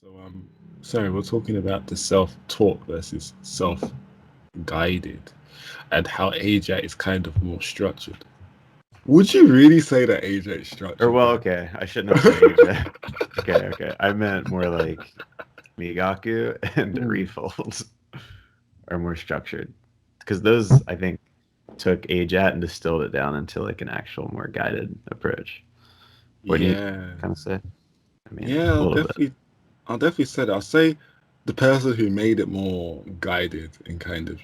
So, sorry, we're talking about the self-taught versus self-guided and how AJAT is kind of more structured. Would you really say that AJAT is Or structured, well, though? okay, I shouldn't have said AJ. Okay. I meant more like Migaku and Mm. Refolds are more structured because those I think took AJAT and distilled it down into like an actual more guided approach. What do you Yeah, kind of say? I mean, yeah, a little bit. I'll definitely say that. I'll say the person who made it more guided and kind of,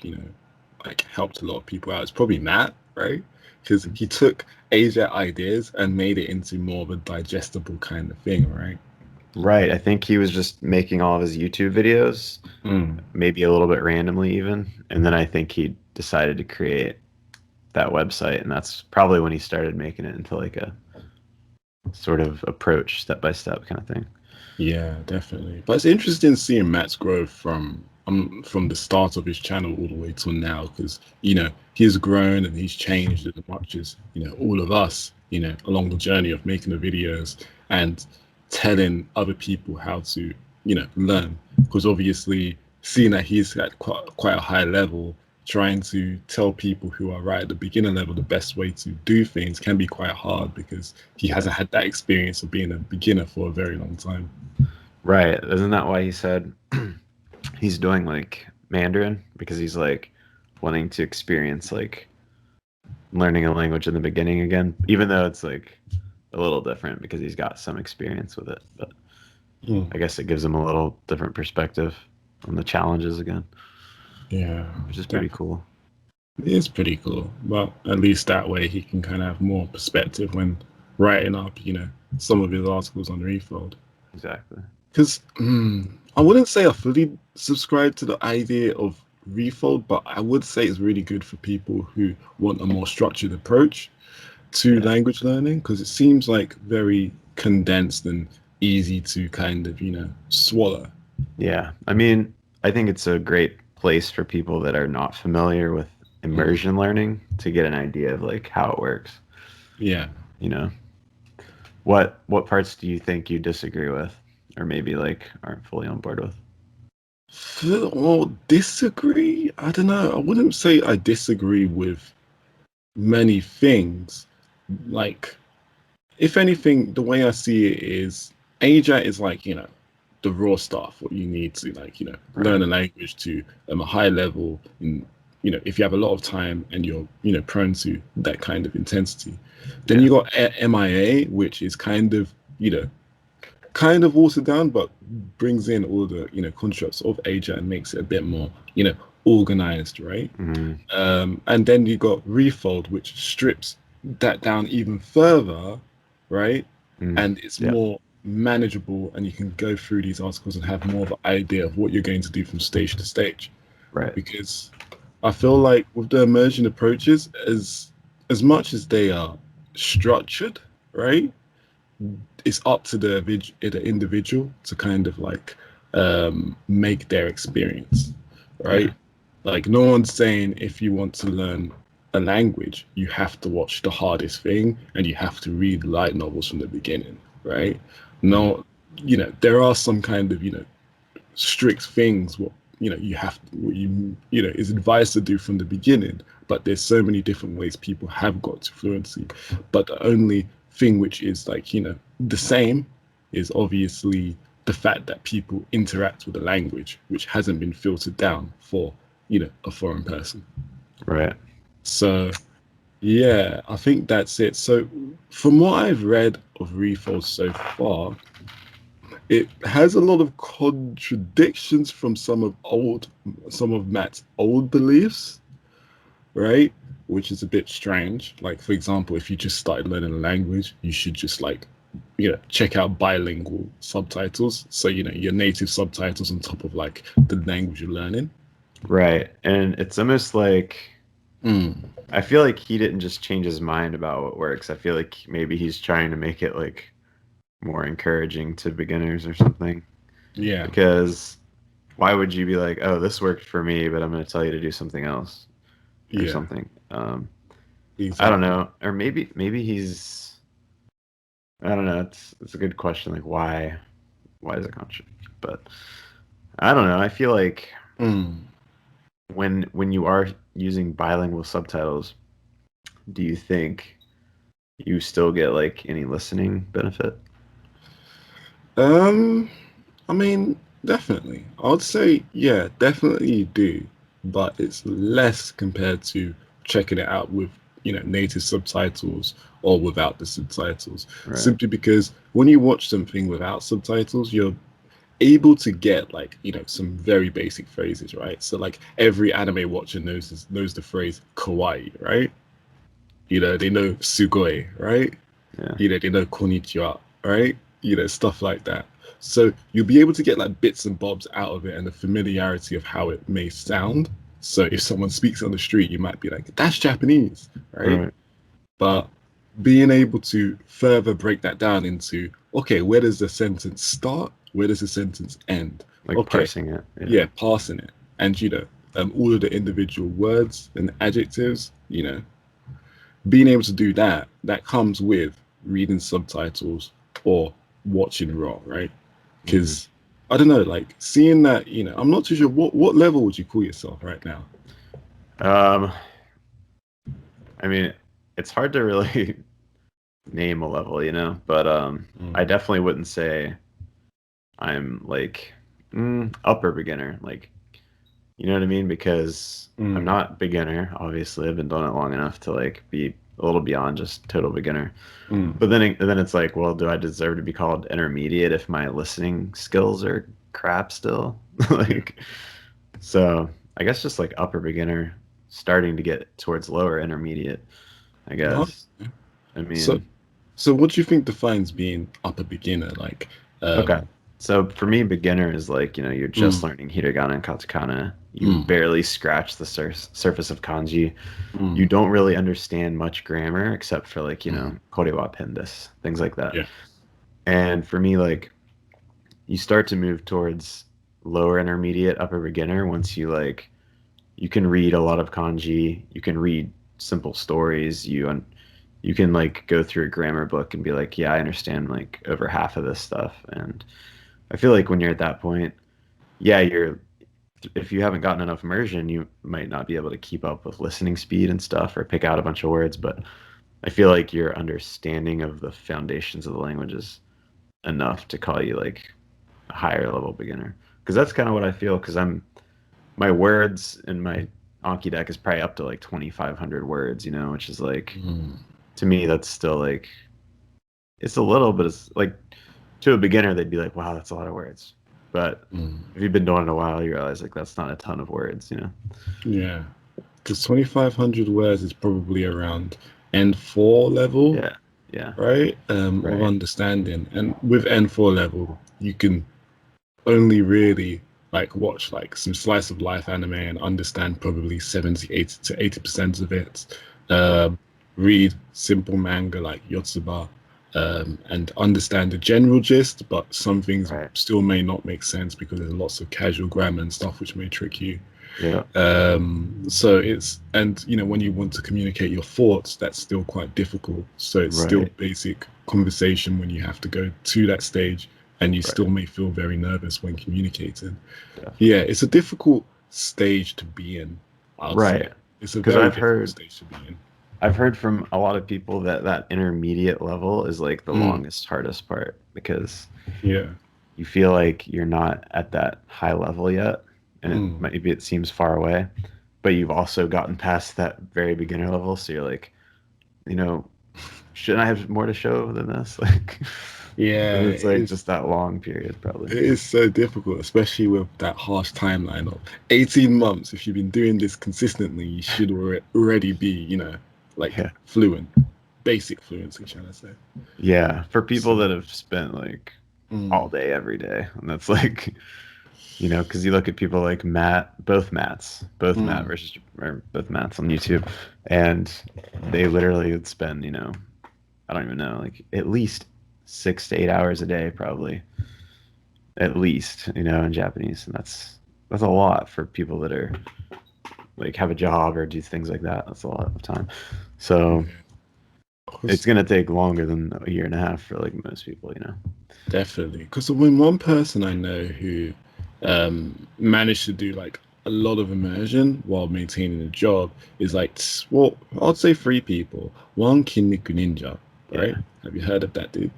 like helped a lot of people out is probably Matt, right? Because he took AJAT ideas and made it into more of a digestible kind of thing, right? Right. I think he was just making all of his YouTube videos, Mm. maybe a little bit randomly even, and then I think he decided to create that website, and that's probably when he started making it into like a sort of approach, step by step kind of thing. Yeah, definitely. But it's interesting seeing Matt's growth from the start of his channel all the way till now, because he's grown and he's changed as much as all of us along the journey of making the videos and telling other people how to learn. Because obviously, seeing that he's at quite a high level, trying to tell people who are right at the beginner level the best way to do things can be quite hard because he Yeah. hasn't had that experience of being a beginner for a very long time. Right. Isn't that why he said he's doing like Mandarin? Because he's like wanting to experience like learning a language in the beginning again, even though it's like a little different because he's got some experience with it. But Mm. I guess it gives him a little different perspective on the challenges again, Yeah, which is pretty definitely. cool. It is pretty cool. Well, at least that way he can kind of have more perspective when writing up, some of his articles on Refold. Exactly. Because I wouldn't say I fully subscribe to the idea of Refold, but I would say it's really good for people who want a more structured approach to Yeah. language learning because it seems like very condensed and easy to kind of, swallow. Yeah. I mean, I think it's a great place for people that are not familiar with Mm. immersion learning to get an idea of like how it works, Yeah. you know. What parts do you think you disagree with or maybe like aren't fully on board with? Well, disagree? I don't know. I wouldn't say I disagree with many things. Like, if anything, the way I see it is AJAT is like, the raw stuff, what you need to like, Right. learn a language to a high level in, if you have a lot of time and you're, prone to that kind of intensity. Then Yeah. you got MIA, which is kind of watered down, but brings in all the constructs of Asia and makes it a bit more organized, right? Hmm. And then you got Refold, which strips that down even further, right? Mm. And it's Yeah. more manageable, and you can go through these articles and have more of an idea of what you're going to do from stage to stage. Right. Because I feel like with the emerging approaches, as much as they are structured, right? It's up to the individual to kind of like make their experience, Yeah. right? Like no one's saying if you want to learn a language, you have to watch the hardest thing and you have to read light novels from the beginning, right? Hmm. No, there are some kind of strict things what you have what you is advised to do from the beginning, but there's so many different ways people have got to fluency. But the only thing which is like the same is obviously the fact that people interact with a language which hasn't been filtered down for a foreign person. Right. So yeah, I think that's it. So from what I've read of Refold so far, it has a lot of contradictions from some of Matt's old beliefs, right? Which is a bit strange. Like for example, if you just started learning a language, you should just like check out bilingual subtitles. So your native subtitles on top of like the language you're learning. Right. And it's almost like Mm, I feel like he didn't just change his mind about what works. I feel like maybe he's trying to make it like more encouraging to beginners or something. yeah, Because why would you be like, "Oh, this worked for me, but I'm going to tell you to do something else or yeah, something?" I don't exactly. know. Or maybe he's I don't know. It's a good question. Like why? why is it contradict? But I don't know. I feel like Mm. when you are using bilingual subtitles, do you think you still get like any listening benefit? Um, I mean, definitely. I would say, yeah, definitely you do, but it's less compared to checking it out with, native subtitles or without the subtitles. Right. Simply because when you watch something without subtitles, you're able to get like, some very basic phrases, right? So like every anime watcher knows the phrase kawaii, right? They know sugoi, right? Yeah. They know konnichiwa, right? Stuff like that. So you'll be able to get like bits and bobs out of it and the familiarity of how it may sound. So if someone speaks on the street, you might be like, that's Japanese, right? Right. But being able to further break that down into, okay, where does the sentence start? Where does the sentence end? Like Okay, parsing it. Yeah. yeah, parsing it. And, all of the individual words and adjectives, being able to do that, that comes with reading subtitles or watching raw, right? Hmm. Because I don't know, like seeing that, I'm not too sure what level would you call yourself right now? Um, I mean, it's hard to really name a level, but I Mm, definitely wouldn't say I'm like upper beginner. Like, you know what I mean? Because I'm mm, not beginner. Obviously, I've been doing it long enough to like be a little beyond just total beginner. mm. But then it's like, well, do I deserve to be called intermediate if my listening skills are crap still? Yeah. Like, so I guess just like upper beginner, starting to get towards lower intermediate, I No. guess. I So mean, so what do you think defines being upper beginner? Like, okay. um, So for me, beginner is like, you're just mm, learning hiragana and katakana. You mm, barely scratch the surface of kanji. You mm, don't really understand much grammar except for like, mm, korewa pendis, things like that. yeah. And for me, like, you start to move towards lower intermediate, upper beginner once you can read a lot of kanji, you can read simple stories, you can like go through a grammar book and be like, yeah, I understand like over half of this stuff. And I feel like when you're at that point, yeah, you're if you haven't gotten enough immersion, you might not be able to keep up with listening speed and stuff or pick out a bunch of words, but I feel like your understanding of the foundations of the language is enough to call you like a higher level beginner. Because that's kind of what I feel. Because my words in my Anki deck is probably up to like 2,500 words, which is like Mm, to me that's still like it's a little, but it's like to a beginner they'd be like, wow, that's a lot of words. But mm, if you've been doing it a while, you realize like that's not a ton of words. yeah. Because 2,500 words is probably around N4 level, Yeah, yeah, right? Of right, understanding. And with N4 level, you can only really like watch like some slice of life anime and understand probably 70, 80 to 80% of it. yeah, Um, read simple manga like Yotsuba, and understand the general gist, but some things right, still may not make sense because there's lots of casual grammar and stuff which may trick you. yeah, So it's, and when you want to communicate your thoughts, that's still quite difficult. So it's still right, basic conversation when you have to go to that stage, and you still right, may feel very nervous when communicating. Yeah, definitely. it's a difficult stage to be in, I'll say. Right, It's a because very difficult stage to be in. I've heard from a lot of people that that intermediate level is like the Mm, longest, hardest part because yeah. you feel like you're not at that high level yet, and Mm, maybe it seems far away, but you've also gotten past that very beginner level, so you're like, you know, shouldn't I have more to show than this? Like, yeah, and it's like just that long period, probably. it is so difficult, especially with that harsh timeline of 18 months. If you've been doing this consistently, you should already be, like Yeah. fluent, basic fluency, shall I say. Yeah, for people So, that have spent like all mm, day every day, and that's like, because you look at people like both Matt mm, versus or both Matts on YouTube, and they literally would spend, I don't even know, like at least 6 to 8 hours a day, probably at least, in Japanese, and that's a lot for people that are like have a job or do things like that. That's a lot of time. So yeah. it's gonna take longer than a year and a half for like most people, you know. Definitely, because when one person I know who managed to do like a lot of immersion while maintaining a job is like, well, I'd say three people. One, Kinniku Ninja, right? Yeah. Have you heard of that dude?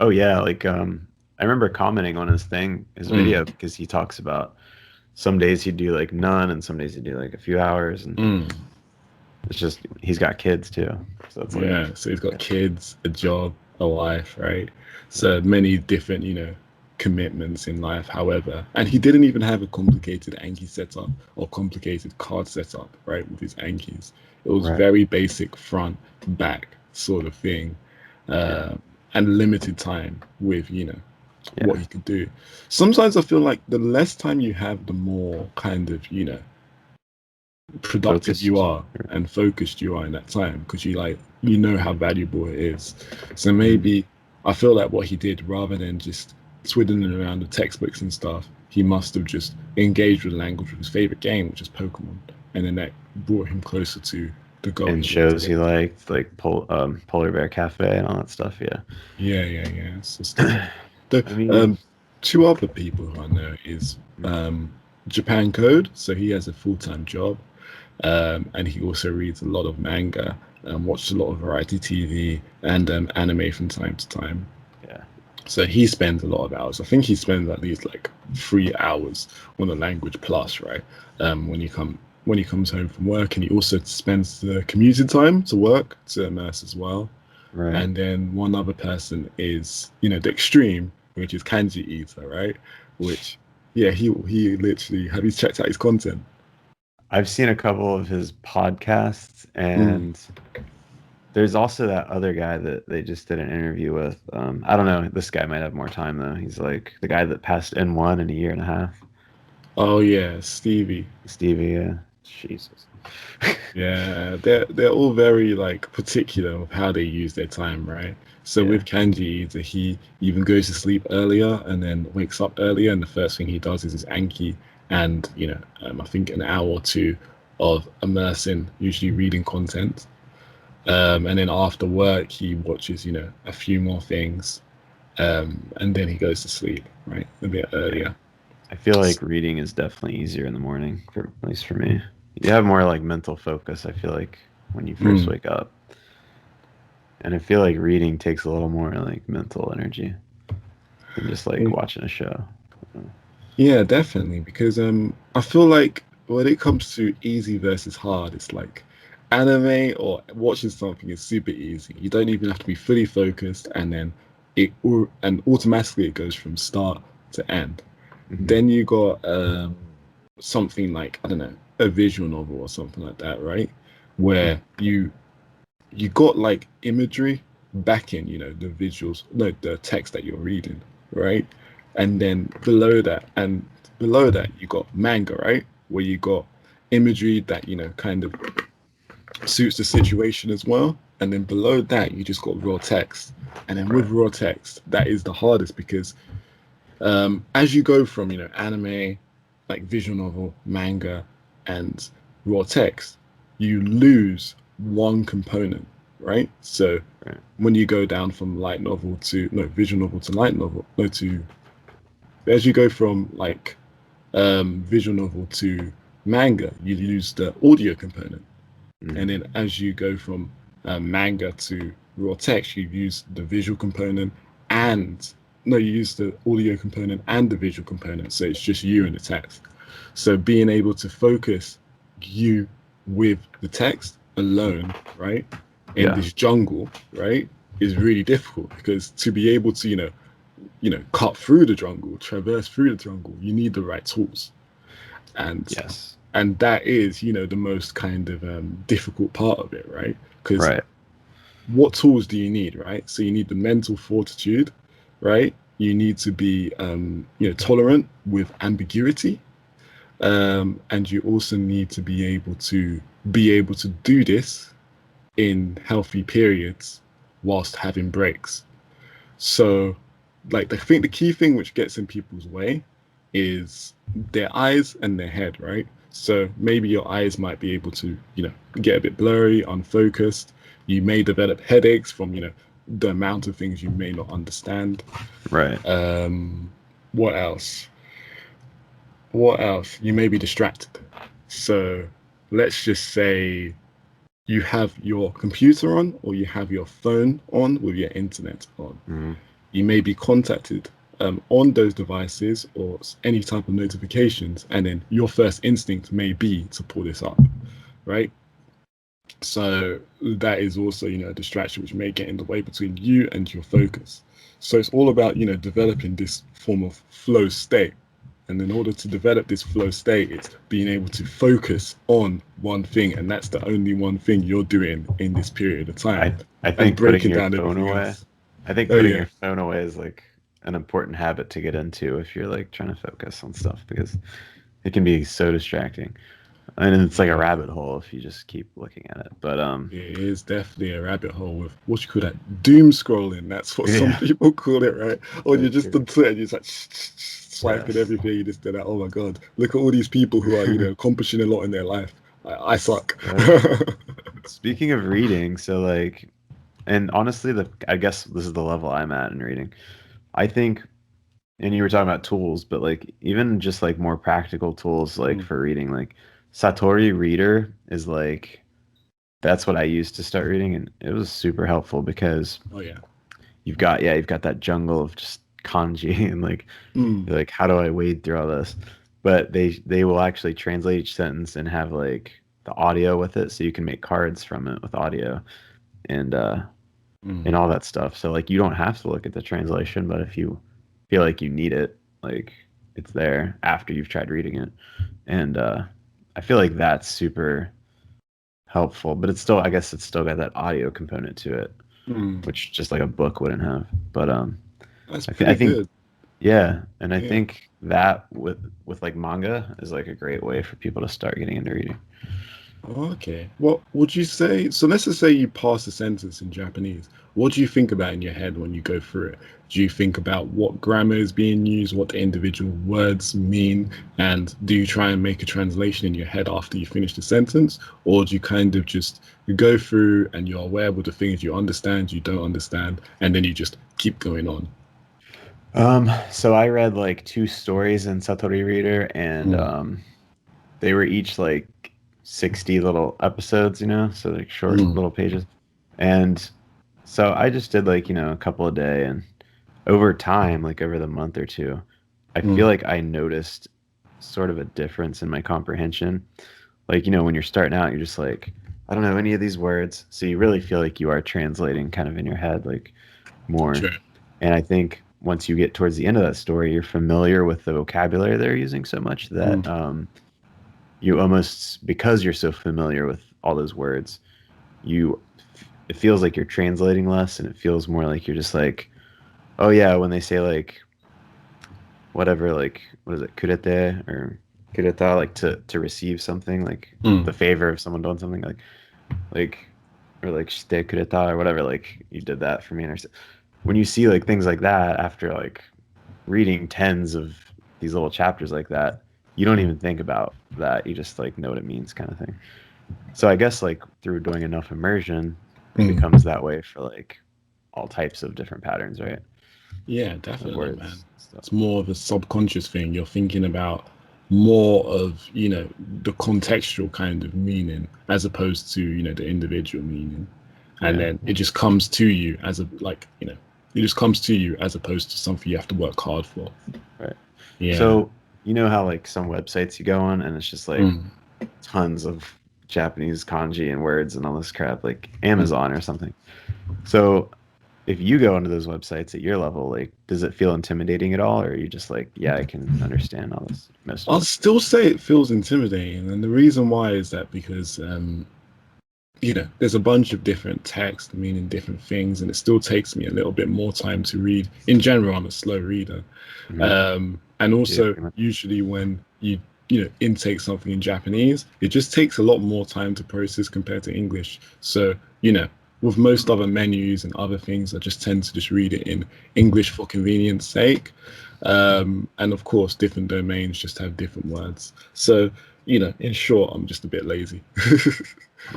Oh yeah, like I remember commenting on his video, Mm, because he talks about some days he'd do like none and some days he'd do like a few hours, and mm. it's just he's got kids too. So it's like, Yeah, so he's got yeah, kids, a job, a wife, right? yeah. So many different, commitments in life. However, and he didn't even have a complicated Anki setup or complicated card setup, right, with his Ankis. It was Right. very basic front, back sort of thing, Yeah. uh, and limited time with, what Yeah. he could do. Sometimes I feel like the less time you have, the more kind of, productive you Focused. are and focused you are in that time because you know how valuable it is. So Mhm. maybe I feel like what he did, rather than just twiddling around the textbooks and stuff, he must have just engaged with language with his favorite game, which is Pokemon, and then that brought him closer to the goal And he wanted to shows he get to. liked, like Polar Bear Cafe and all that stuff. Yeah. Yeah, so stuff like that. I mean, Two other people who I know is Japan Code, so he has a full-time job. And he also reads a lot of manga, watches a lot of variety TV and anime from time to time. yeah. So he spends a lot of hours. I think he spends at least like 3 hours on the language plus, right? When he comes home from work, and he also spends the commuting time to work to immerse as well. Right. And then one other person is, the extreme, which is Kanji Eater, right? Which, yeah, he literally, have you checked out his content? I've seen a couple of his podcasts, Mm. and there's also that other guy that they just did an interview with. I don't know. This guy might have more time though. He's like the guy that passed N1 in a year and a half. Oh yeah, Stevie. Stevie. Jesus. Yeah, they're all very like particular of how they use their time, right? So Yeah. with Kanji, he even goes to sleep earlier and then wakes up earlier, and the first thing he does is his Anki, and I think an hour or two of immersing, usually reading content, and then after work he watches a few more things, and then he goes to sleep, right, a bit Yeah. earlier. I feel like reading is definitely easier in the morning, for at least for me. You have more like mental focus, I feel like, when you first Mm. wake up. And I feel like reading takes a little more like mental energy than just like watching a show. Yeah, definitely. Because I feel like when it comes to easy versus hard, it's like anime or watching something is super easy. You don't even have to be fully focused, and then and automatically it goes from start to end. Hmm. Then you got something like, I don't know, a visual novel or something like that, right? Where you got like imagery backing, the visuals, no, the text that you're reading, right? And then below that you got manga, right? Where you got imagery that, kind of suits the situation as well. And then below that you just got raw text. And then with Right. raw text, that is the hardest because as you go from, anime, like visual novel, manga, and raw text, you lose one component, right? So Right. when you go down from light novel to no visual novel to light novel, no to as you go from like visual novel to manga, you lose the audio component, and Mm. then as you go from manga to raw text, you use the visual component and no, you use the audio component and the visual component. So it's just you and the text. So being able to focus you with the text alone, right, in Yeah. this jungle, right, is really difficult because to be able to, cut through the jungle, traverse through the jungle, you need the right tools. And Yes. and that is the most kind of difficult part of it, right? Because Right. what tools do you need, right? So you need the mental fortitude, right? You need to be tolerant with ambiguity, and you also need to be able to do this in healthy periods whilst having breaks. So, like, I think the key thing which gets in people's way is their eyes and their head, right? So maybe your eyes might be able to, get a bit blurry, unfocused. You may develop headaches from, the amount of things you may not understand. Right. What else? What else? You may be distracted. So let's just say you have your computer on or you have your phone on with your internet on. Mm-hmm. You may be contacted on those devices or any type of notifications, and then your first instinct may be to pull this up, right? So that is also, a distraction which may get in the way between you and your focus. So it's all about, developing this form of flow state. And in order to develop this flow state, it's being able to focus on one thing, and that's the only one thing you're doing in this period of time. I And think putting breaking your down phone everything away. else. I think Oh putting yeah. your phone away is like an important habit to get into if you're like trying to focus on stuff, because it can be so distracting. And it's like a rabbit hole if you just keep looking at it. But It is definitely a rabbit hole with what you call that doom scrolling. That's what some yeah, people call it, right? Or you're so just true. on Twitter, you're just like swiping Yes. everything. You just do that. Oh my god, look at all these people who are, accomplishing a lot in their life. I suck. Speaking of reading, so like, and honestly, I guess this is the level I'm at in reading. I think, and you were talking about tools, but like even just like more practical tools like Mm. for reading, like Satori Reader is like that's what I used to start reading, and it was super helpful because Oh yeah. you've got that jungle of just kanji and like Mm. you're like, how do I wade through all this? But they will actually translate each sentence and have like the audio with it, so you can make cards from it with audio and Mm. and all that stuff. So like you don't have to look at the translation, but if you feel like you need it, like it's there after you've tried reading it. And I feel like that's super helpful, but it's still, I guess it's still got that audio component to it, Mm. which just like a book wouldn't have. But That's I pretty think good. yeah, and I Yeah. think that with like manga is like a great way for people to start getting into reading. Okay. What would you say? So let's just say you pass a sentence in Japanese. What do you think about in your head when you go through it? Do you think about what grammar is being used, what the individual words mean, and do you try and make a translation in your head after you finish the sentence? Or do you kind of just go through and you're aware of the things you understand, you don't understand, and then you just keep going on? So I read like two stories in Satori Reader, and Mm. they were each like 60 little episodes, so like short Mm. little pages. And so I just did like, a couple a day, and over time, like over the month or two, I feel Mm. like I noticed sort of a difference in my comprehension. Like, when you're starting out, you're just like, I don't know any of these words. So you really feel like you are translating kind of in your head, like more. Sure. And I think once you get towards the end of that story, you're familiar with the vocabulary they're using so much that Mm. you almost, because you're so familiar with all those words, you it feels like you're translating less, and it feels more like you're just like, oh yeah, when they say like whatever, like what is it, kurete or kureta, like to receive something, like the Mm. favor of someone doing something, like or like shite kureta or whatever, like you did that for me. Or when you see like things like that after like reading tens of these little chapters like that, you don't Mm. even think about that. You just like know what it means, kind of thing. So I guess like through doing enough immersion, it Mm. becomes that way for like all types of different patterns, right? Yeah, Of definitely, man. words, stuff. It's more of a subconscious thing. You're thinking about more of, the contextual kind of meaning as opposed to, the individual meaning. And Yeah, then it just comes to you as a, like, it just comes to you as opposed to something you have to work hard for. right. Yeah. So you know how like some websites you go on and it's just like Mm. tons of Japanese kanji and words and all this crap, like Mm. Amazon or something. So if you go onto those websites at your level, like, does it feel intimidating at all, or are you just like, yeah, I can understand all this, most of I'll it? still say it feels intimidating. And the reason why is that because, there's a bunch of different text meaning different things, and it still takes me a little bit more time to read. In general, I'm a slow reader. Hmm. And Yeah, also, pretty much. usually when you intake something in Japanese, it just takes a lot more time to process compared to English. So, with most other menus and other things, I just tend to just read it in English for convenience sake. And of course, different domains just have different words. So, in short, I'm just a bit lazy.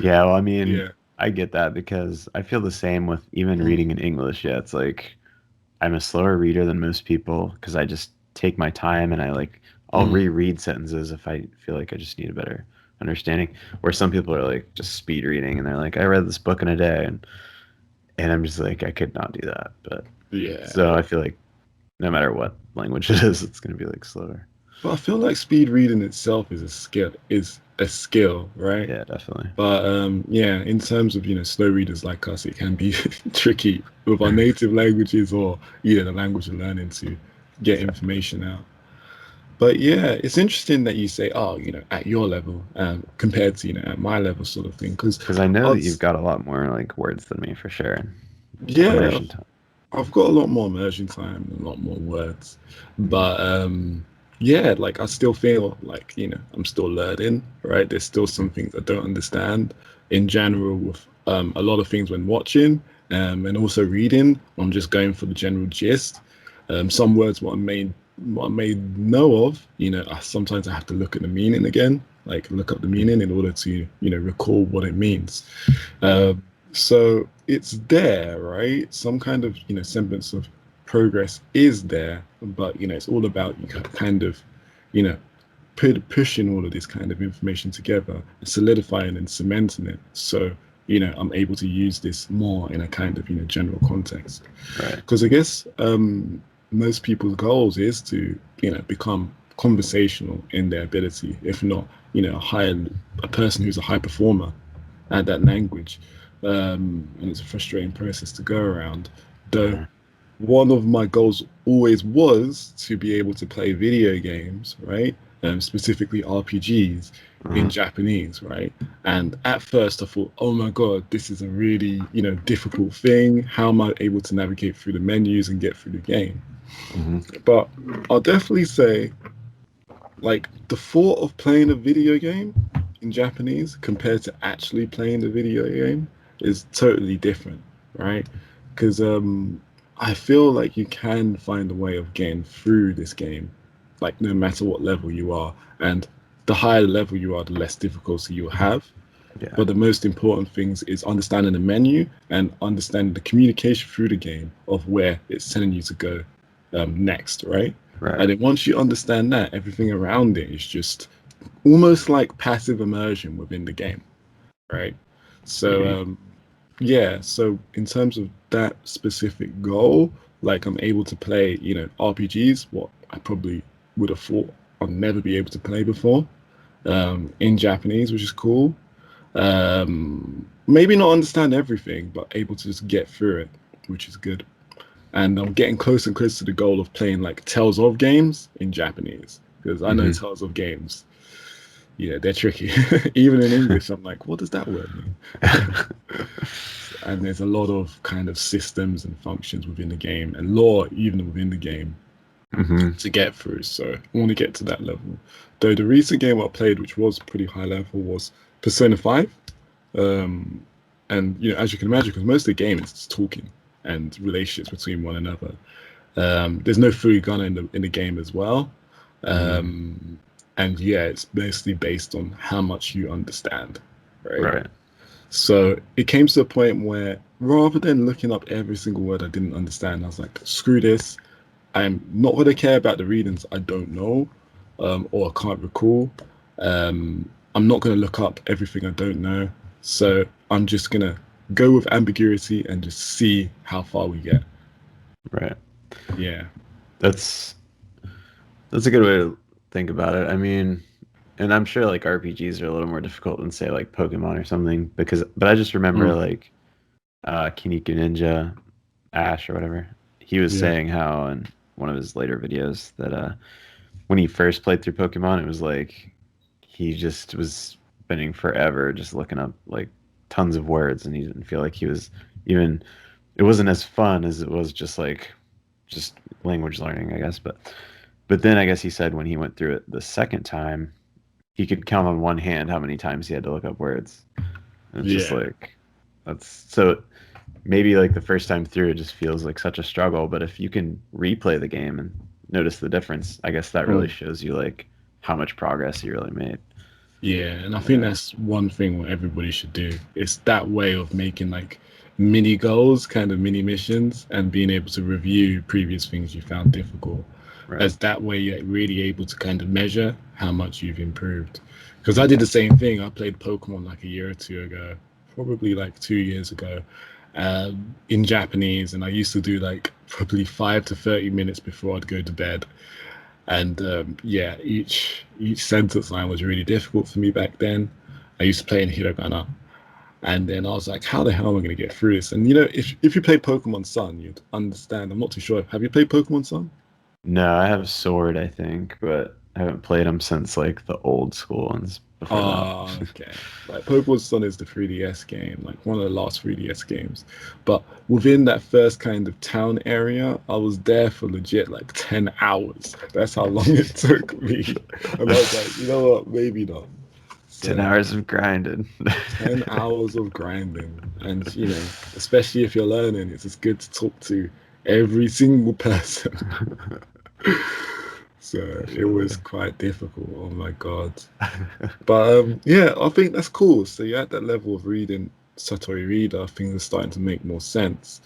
Yeah, well, I mean, Yeah. I get that because I feel the same with even reading in English. Yeah, it's like I'm a slower reader than most people because I just take my time and I'll Mm. reread sentences if I feel like I just need a better understanding. Where some people are like just speed reading and they're like, I read this book in a day, and I'm just like, I could not do that. But Yeah. so I feel like no matter what language it is, it's gonna be like slower. But I feel like speed reading itself is a skill, right? Yeah, definitely. But yeah, in terms of slow readers like us, it can be tricky with our native languages or the language we're learning to get Exactly. information out. But yeah, it's interesting that you say, oh, at your level, compared to at my level, sort of thing. Because Because I know that you've odds, got a lot more like words than me for sure. And yeah, immersion time. I've got a lot more immersion time and a lot more words, Mhm. but yeah, like I still feel like I'm still learning, right? There's still some things I don't understand in general with a lot of things when watching, and also reading. I'm just going for the general gist. Some words what I may know of, sometimes I have to look at the meaning again, like look up the meaning in order to recall what it means. Yeah. So it's there, right? Some kind of semblance of progress is there, but it's all about you kind of you know pushing all of this kind of information together, solidifying and cementing it. So I'm able to use this more in a kind of general context. Right. Because I guess most people's goals is to become conversational in their ability, if not hire a person who's a high performer at that language. And it's a frustrating process to go around. Though Uh-huh. one of my goals always was to be able to play video games, right? Specifically RPGs in Uh-huh. Japanese, right? And at first I thought, oh my God, this is a really, difficult thing. How am I able to navigate through the menus and get through the game? Hmm. But I'll definitely say, like, the thought of playing a video game in Japanese compared to actually playing the video game is totally different, right? Because I feel like you can find a way of getting through this game, like no matter what level you are, and the higher the level you are, the less difficulty you'll have. Yeah. But the most important things is understanding the menu and understanding the communication through the game of where it's telling you to go next, right? Right. And then once you understand that, everything around it is just almost like passive immersion within the game, right? So Maybe. yeah, so in terms of that specific goal, like I'm able to play, RPGs, what I probably would have thought I'd never be able to play before, in Japanese, which is cool. Maybe not understand everything, but able to just get through it, which is good. And I'm getting closer and closer to the goal of playing like Tales of games in Japanese because I know Hmm. Tales of games. Yeah, they're tricky. Even in English, I'm like, what does that word mean? And there's a lot of kind of systems and functions within the game and lore even within the game Hmm. to get through. So I want to get to that level. Though the recent game I played, which was pretty high level, was Persona 5. Um, and as you can imagine, because most of the game is just talking and relationships between one another. There's no furigana in the game as well. Hmm. Um, and yeah, it's mostly based on how much you understand, right? Right. So it came to a point where rather than looking up every single word I didn't understand, I was like, screw this. I'm not going to care about the readings I don't know, or I can't recall. I'm not going to look up everything I don't know. So I'm just going to go with ambiguity and just see how far we get. Right. Yeah. That's that's a good way to think about it. I mean, and I'm sure like RPGs are a little more difficult than say like Pokemon or something because but I just remember Mm, like Kiniki Ninja Ash or whatever. He was yeah. saying how in one of his later videos that when he first played through Pokemon, it was like he just was spending forever just looking up like tons of words, and he didn't feel like he was even. It wasn't as fun as it was just language learning, I guess. But then I guess he said when he went through it the second time, he could count on one hand how many times he had to look up words, and it's just Yeah. like that's so maybe like the first time through it just feels like such a struggle, but if you can replay the game and notice the difference, I guess that really Mm. shows you like how much progress you really made. Yeah, and I think Yeah. that's one thing what everybody should do. It's that way of making like mini goals, kind of mini missions, and being able to review previous things you found difficult. Right. As that way you're really able to kind of measure how much you've improved. Because I did the same thing. I played Pokemon like a year or two ago, probably like 2 years ago, in Japanese, and I used to do like probably 5 to 30 minutes before I'd go to bed. And yeah, each sentence line was really difficult for me back then. I used to play in hiragana, and then I was like, how the hell am I going to get through this? And you know, if you played Pokemon Sun, you'd understand. I'm not too sure. Have you played Pokemon Sun? No, I have Sword, I think, but I haven't played them since like the old school ones before that. Oh, okay. Like Pokemon Sun is the 3DS game, like one of the last 3DS games. But within that first kind of town area, I was there for legit like 10 hours. That's how long it took me. And I was like, you know what, maybe not. 10 So hours of grinding. 10 hours of grinding. And, you know, especially if you're learning, it's just good to talk to every single person. So it was Definitely. quite difficult. Oh my God. But yeah, I think that's cool. So you're at that level of reading Satori Reader, things are starting to make more sense.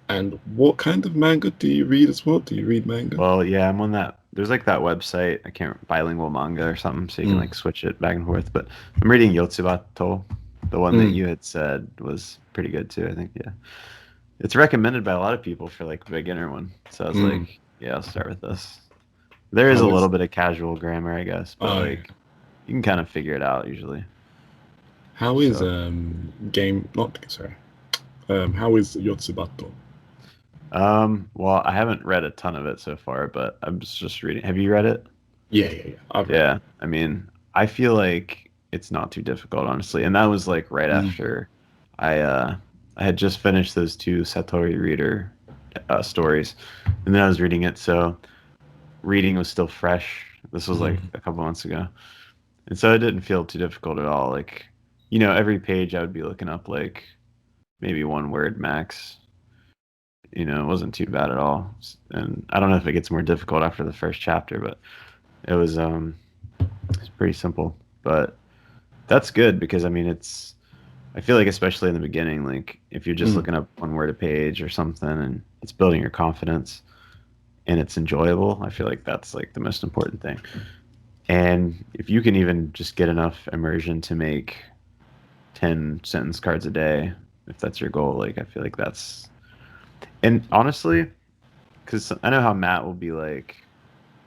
And what kind of manga do you read as well? Do you read manga? Well, yeah, I'm on that. There's like that website, I can't bilingual manga or something, so you can Mm, like switch it back and forth. But I'm reading Yotsubato, the one that mm, you had said was pretty good too, I think. Yeah. It's recommended by a lot of people for like a beginner one. So I was mm. like, yeah, I'll start with this. There is a How little is bit of casual grammar, I guess, but I? like you can kind of figure it out usually. How is So, game? Not sorry. How is Yotsubato? well, I haven't read a ton of it so far, but I'm just reading. Have you read it? Yeah, yeah, yeah. I've read it. Yeah. I mean, I feel like it's not too difficult, honestly. And that was like right Mm, after I uh I had just finished those two Satori Reader stories, and then I was reading it, so reading was still fresh. This was like mm, a couple months ago. And so it didn't feel too difficult at all. Like, you know, every page I would be looking up like maybe one word max. You know, it wasn't too bad at all. And I don't know if it gets more difficult after the first chapter, but it was it's pretty simple. But that's good because I mean it's I feel like especially in the beginning, like if you're just mm. looking up one word a page or something and it's building your confidence and it's enjoyable, I feel like that's like the most important thing. And if you can even just get enough immersion to make 10 sentence cards a day, if that's your goal, like I feel like that's and honestly, because I know how Matt will be like,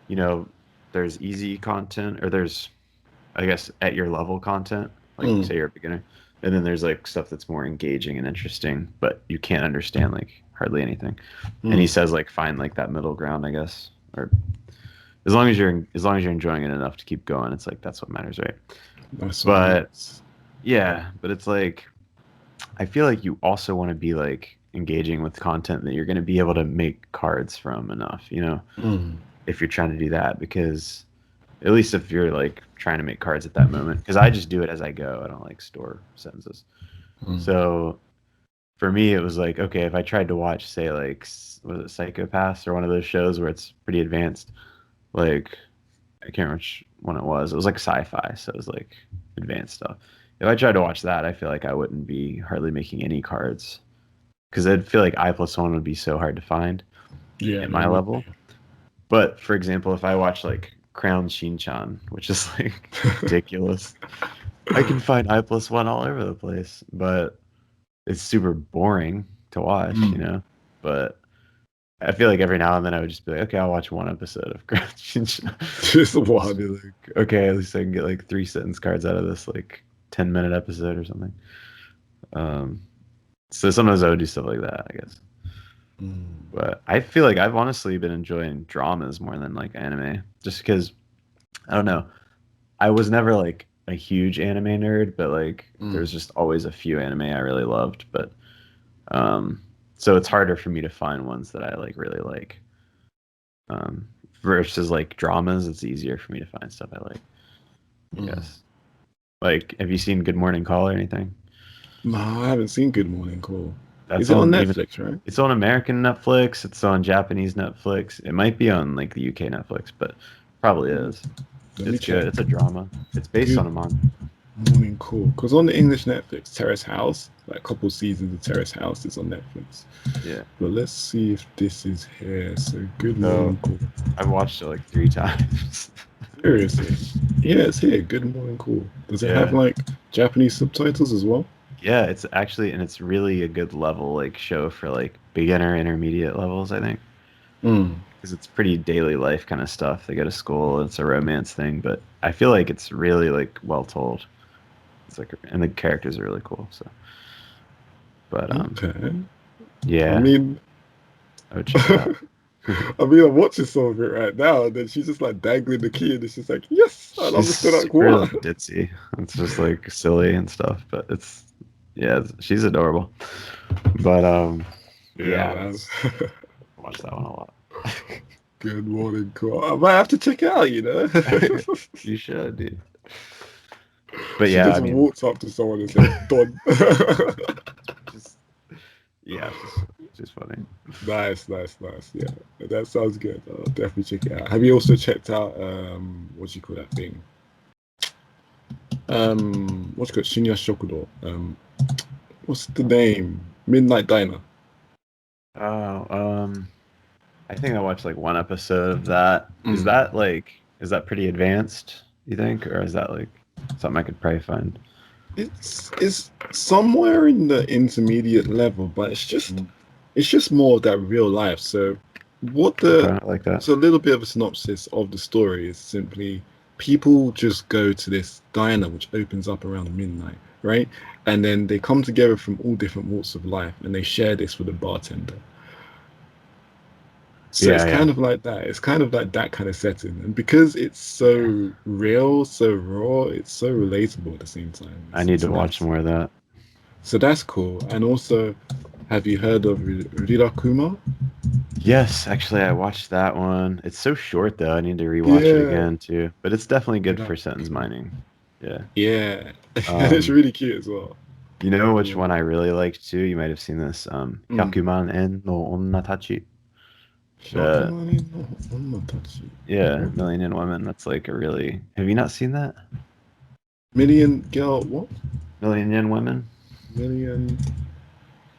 you know, there's easy content or there's I guess at your level content, like Mm, say you're a beginner, and then there's like stuff that's more engaging and interesting, but you can't understand like hardly anything. And he mm. says like find like that middle ground, I guess, or as long as you're enjoying it enough to keep going, it's like that's what matters, right? That's what But matters. yeah, but it's like I feel like you also want to be like engaging with content that you're going to be able to make cards from enough, you know, Mm, if you're trying to do that because at least if you're like trying to make cards at that moment because I just do it as I go. I don't like store sentences. mm, So for me it was like okay, if I tried to watch say like was it Psychopaths or one of those shows where it's pretty advanced, like I can't remember which one it was like sci-fi, so it was like advanced stuff. If I tried to watch that I feel like I wouldn't be hardly making any cards because I'd feel like I+1 would be so hard to find yeah, at they my would level. But for example, if I watch like Crown Shinchan, which is like ridiculous, I can find I+1 all over the place, but it's super boring to watch, you be. know? But I feel like every now and then I would just be like, okay, I'll watch one episode of Crown Shinchan. Just Just one. be like, okay, at least I can get like 3 sentence cards out of this like 10-minute episode or something. Um, so sometimes I would do stuff like that, I guess. Mm, But I feel like I've honestly been enjoying dramas more than like anime, just because I don't know. I was never like a huge anime nerd, but like mm, there's just always a few anime I really loved. But um, so it's harder for me to find ones that I like really like. Versus like dramas, it's easier for me to find stuff I like. I mm. guess. Like, have you seen Good Morning Call or anything? No, I haven't seen Good Morning Call. Is That's it on on even. Netflix, right? It's on American Netflix. It's on Japanese Netflix. It might be on like the UK Netflix, but probably Mm. is. Let me It's good. check. It's a drama. It's based on Good a manga. morning, cool. Because on the English Netflix, Terrace House, like a couple seasons of Terrace House is on Netflix. Yeah. But let's see if this is here. So good So morning, cool. I've watched it like 3 times. Seriously. Yeah, it's here. Good morning, cool. Does it have Yeah. like Japanese subtitles as well? Yeah, it's actually, and it's really a good level like show for like beginner, intermediate levels, I think. Mm. Because it's pretty daily life kind of stuff. They go to school, it's a romance thing, but I feel like it's really like well told. It's like, and the characters are really cool. So, but Okay. I yeah, mean, I would check it out. I'm watching some of it right now, and then she's just like dangling the key, and it's just like, yes, I She's understand. Like, super like what? ditzy. It's just like silly and stuff, but it's yeah, she's adorable. But Yeah, yeah, man. I watch that one a lot. Good morning, cool. I might have to check it out, you know? You should, dude. But She yeah, I just mean, walked up to someone and said, Don. just yeah, just funny. Nice, nice, nice. Yeah, that sounds good. I'll definitely check it out. Have you also checked out, what do you call that thing? What's it called? Shinya Shokudo. What's the name? Midnight Diner. Oh, I think I watched like one episode of that. Mm. Is that pretty advanced, you think? Or is that like something I could probably find? It's somewhere in the intermediate level, but it's just more of that real life. So what Okay, the I like that. so a little bit of a synopsis of the story is simply people just go to this diner which opens up around midnight, right? And then they come together from all different walks of life and they share this with a bartender. So it's Yeah, yeah. kind of like that. It's kind of like that kind of setting. And because it's Yeah. so real, so raw, it's so relatable at the same time. I need It's to watch nice. more of that. So that's cool. And also, have you heard of Rirakuma? Yes, actually, I watched that one. It's so short though. I need to rewatch it Yeah. again too. But it's definitely good Rirak- for sentence mining. Yeah. Yeah. And it's Um, really cute as well. you know which Yeah. one I really liked too? You might have seen this. Mm. Hyakuman en no Onnatachi. The Shakumani no Omotachi. yeah, What? Million and Women. That's like a really. Have you not seen that? Million Girl, what? Million Yen Women? Million.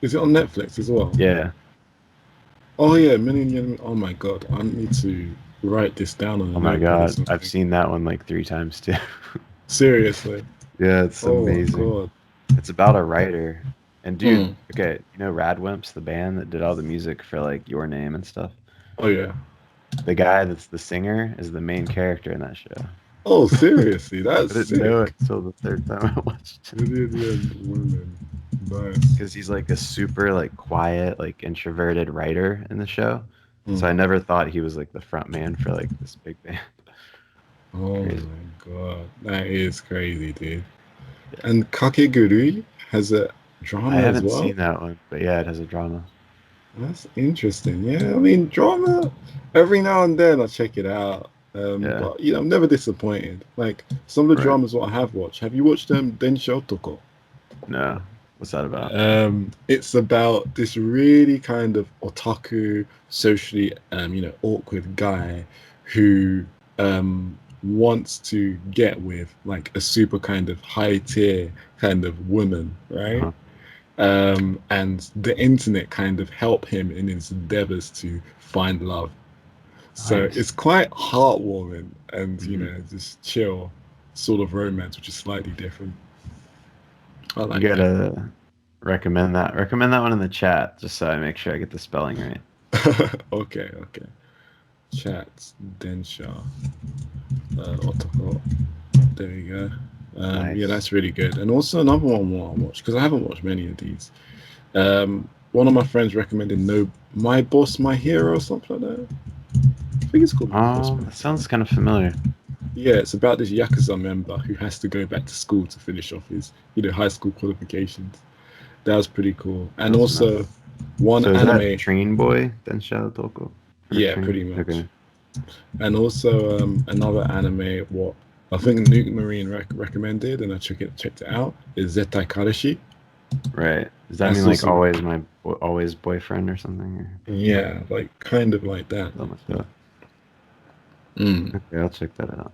Is it on Netflix as well? Yeah. Oh, yeah. Million Yen. Oh, my God. I need to write this down on a Oh my notepad or God. I've something. seen that one like 3 times too. Seriously. Yeah, it's Oh, my amazing. God. It's about a writer. And dude, Mm. okay, you know Radwimps, the band that did all the music for like Your Name and stuff? Oh, yeah. The guy that's the singer is the main character in that show. Oh, seriously. I That's didn't know it sick. until the third time I watched it. Million Yen Women. Nice. Because he's like a super like quiet, like introverted writer in the show. So I Mm. never thought he was like the front man for like this big band. Oh, Crazy. my God. That is crazy, dude. Yeah. And Kakegurui has a I drama as haven't well. seen that one, but yeah, it has a drama. That's interesting. Yeah, I mean, drama, every now and then I check it out. Yeah, But I'm never disappointed. Like some of the right. dramas what I have watched. Have you watched Densho Otoko? No. What's that about? It's about this really kind of otaku, socially, awkward guy who wants to get with like a super kind of high tier kind of woman, right? Uh-huh. And the internet kind of help him in his endeavors to find love. So Nice. it's quite heartwarming and Hmm. just chill sort of romance, which is slightly different. I You like that. gotta recommend that. Recommend that one in the chat, just so I make sure I get the spelling right. Okay, okay. Chats, Densha, Otoko. There you go. Yeah, Nice. that's really good. And also another one I want to watch because I haven't watched many of these. One of my friends recommended No My Boss My Hero or something like that. I think it's called My Boss My That Hero. sounds kind of familiar. Yeah, it's about this Yakuza member who has to go back to school to finish off his, high school qualifications. That was pretty cool. And That's enough. also one So is that anime, Train Boy, Densha Toko? Or yeah, Train? pretty much. Okay. And also another anime, what I think Nuke Marine recommended, and I checked it out, is Zetai Karashi. Right. Does that mean That's like also, always always boyfriend or something? Or yeah, like kind of like that. something like that? Mm. Okay, I'll check that out.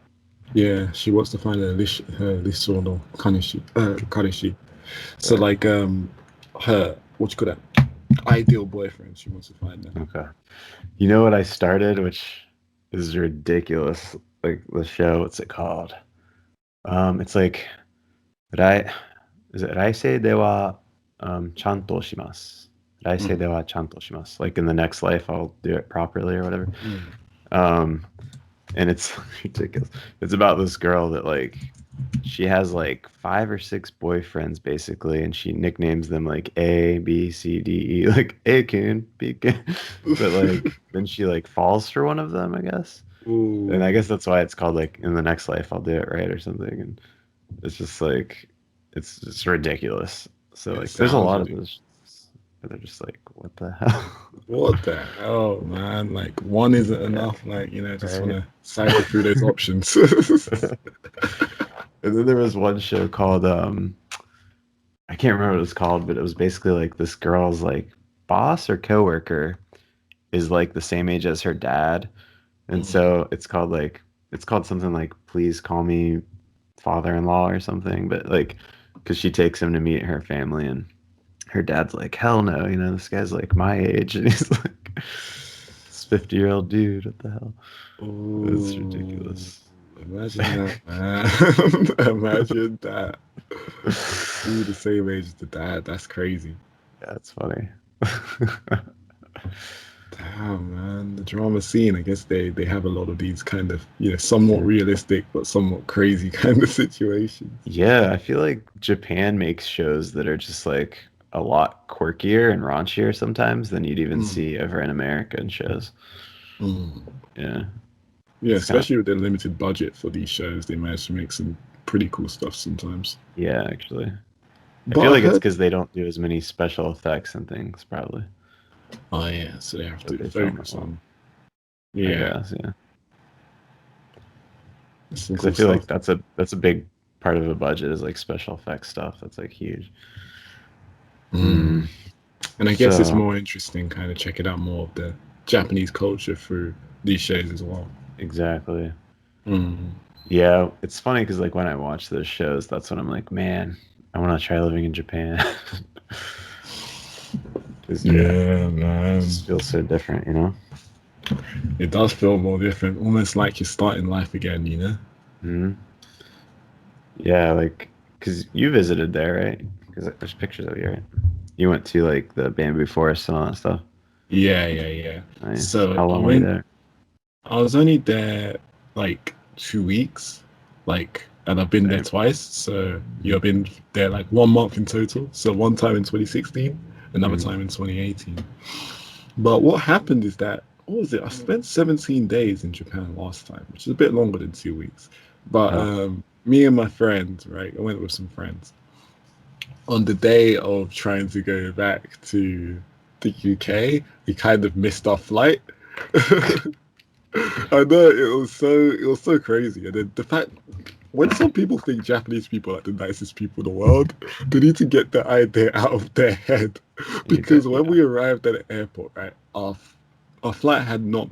Yeah, she wants to find her Liso no Kanishi. So Right. like her what you call that ideal boyfriend. She wants to find that. Okay. You know what I started, which is ridiculous. Like the show, what's it called? It's like Rai. Is it Raisei dewa chanto shimasu? Raisei Mm. dewa chanto shimasu. Like in the next life, I'll do it properly or whatever. Mm. Um, and it's ridiculous. It's about this girl that like she has like 5 or 6 boyfriends basically, and she nicknames them like A, B, C, D, E, like A Kun, B Kun. But like then she like falls for one of them, I guess. And I Ooh, guess that's why it's called like in the next life I'll do it right or something. And it's just like it's just ridiculous. So it like there's a sounds lot of ridiculous. those where they're just like, what the hell? What the hell, man? Like one isn't Yeah, enough. Like just want right. to cycle through those options. And then there was one show called I can't remember what it was called, but it was basically like this girl's like boss or coworker is like the same age as her dad. And Mm. so it's called something like Please Call Me Father-in-Law or something, but like because she takes him to meet her family and her dad's like, hell no, this guy's like my age and he's like this 50-year-old dude, what the hell? It's Ooh, ridiculous. imagine that, man. Imagine that. Be the same age as the dad. That's crazy. Yeah, it's funny. Damn, man. The drama scene, I guess they have a lot of these kind of, somewhat Yeah. realistic but somewhat crazy kind of situations. Yeah, I feel like Japan makes shows that are just like a lot quirkier and raunchier sometimes than you'd even Mm, see over in American shows. mm. Yeah, Yeah, it's kind of especially with the limited budget for these shows, they manage to make some pretty cool stuff sometimes. yeah, actually. I But feel I like it's heard, because they don't do as many special effects and things, probably. oh yeah, so they have But to they film it focus well, on, I yeah, guess, yeah. some Because I cool feel stuff. like that's a big part of a budget is like special effects stuff. That's like huge. Mm. Hmm. And I guess it's So more interesting, kind of checking out more of the Japanese culture through these shows as well. exactly. Mm. Yeah, it's funny because like when I watch those shows, that's when I'm like, man, I want to try living in Japan. Because yeah, Yeah, it man. just feels so different. It does feel more different, almost like you're starting life again. Hmm. Yeah, like because you visited there, right? Because there's pictures of you, right? You went to like the bamboo forest and all that stuff. Yeah, yeah, yeah. Nice. So How I long were you went, there? I was only there like 2 weeks, and I've been there Same. twice. So you've been there like 1 month in total. So one time in 2016, another Hmm. time in 2018. But what happened is that, what was it? I spent 17 days in Japan last time, which is a bit longer than 2 weeks. But Oh, me and my friends, right? I went with some friends. On the day of trying to go back to the UK, we kind of missed our flight. I know it was so crazy. And then the fact when some people think Japanese people are the nicest people in the world, they need to get the idea out of their head. Because when yeah. we arrived at the airport, right, our flight had not,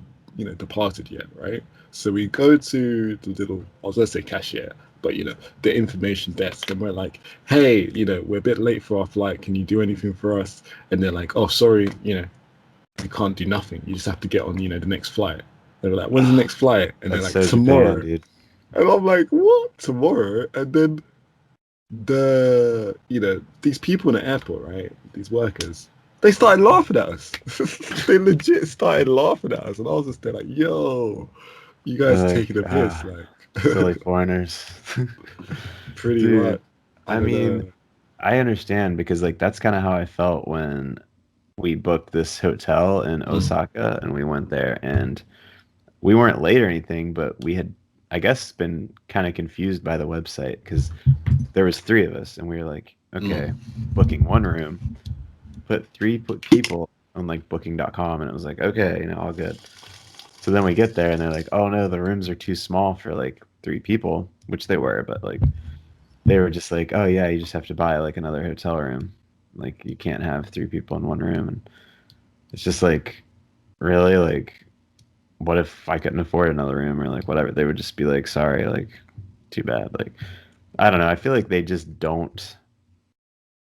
departed yet, right? So we go to the little, I was gonna say cashier, but the information desk, and we're like, hey, we're a bit late for our flight. Can you do anything for us? And they're like, oh, sorry, you can't do nothing. You just have to get on, the next flight. They were like, when's the next flight? And they're That's like, so Japan, tomorrow. dude. And I'm like, what? Tomorrow? And then these people in the airport, right? These workers, they started laughing at us. They legit started laughing at us. And I was just there like, yo, you guys are taking Like, a piss. Like, silly foreigners. pretty much. Dude, I I don't mean, know. I understand because like that's kind of how I felt when we booked this hotel in Mm, Osaka and we went there and we weren't late or anything, but we had, I guess, been kind of confused by the website because there was 3 of us and we were like, okay, mm. booking one room, put people on like booking.com and it was like, okay, all good. So then we get there and they're like, oh no, the rooms are too small for like 3 people, which they were, but like they were just like, oh yeah, you just have to buy like another hotel room. Like you can't have 3 people in one room. And it's just like, really? Like, what if I couldn't afford another room or like whatever? They would just be like, sorry, like too bad. Like, I don't know. I feel like they just don't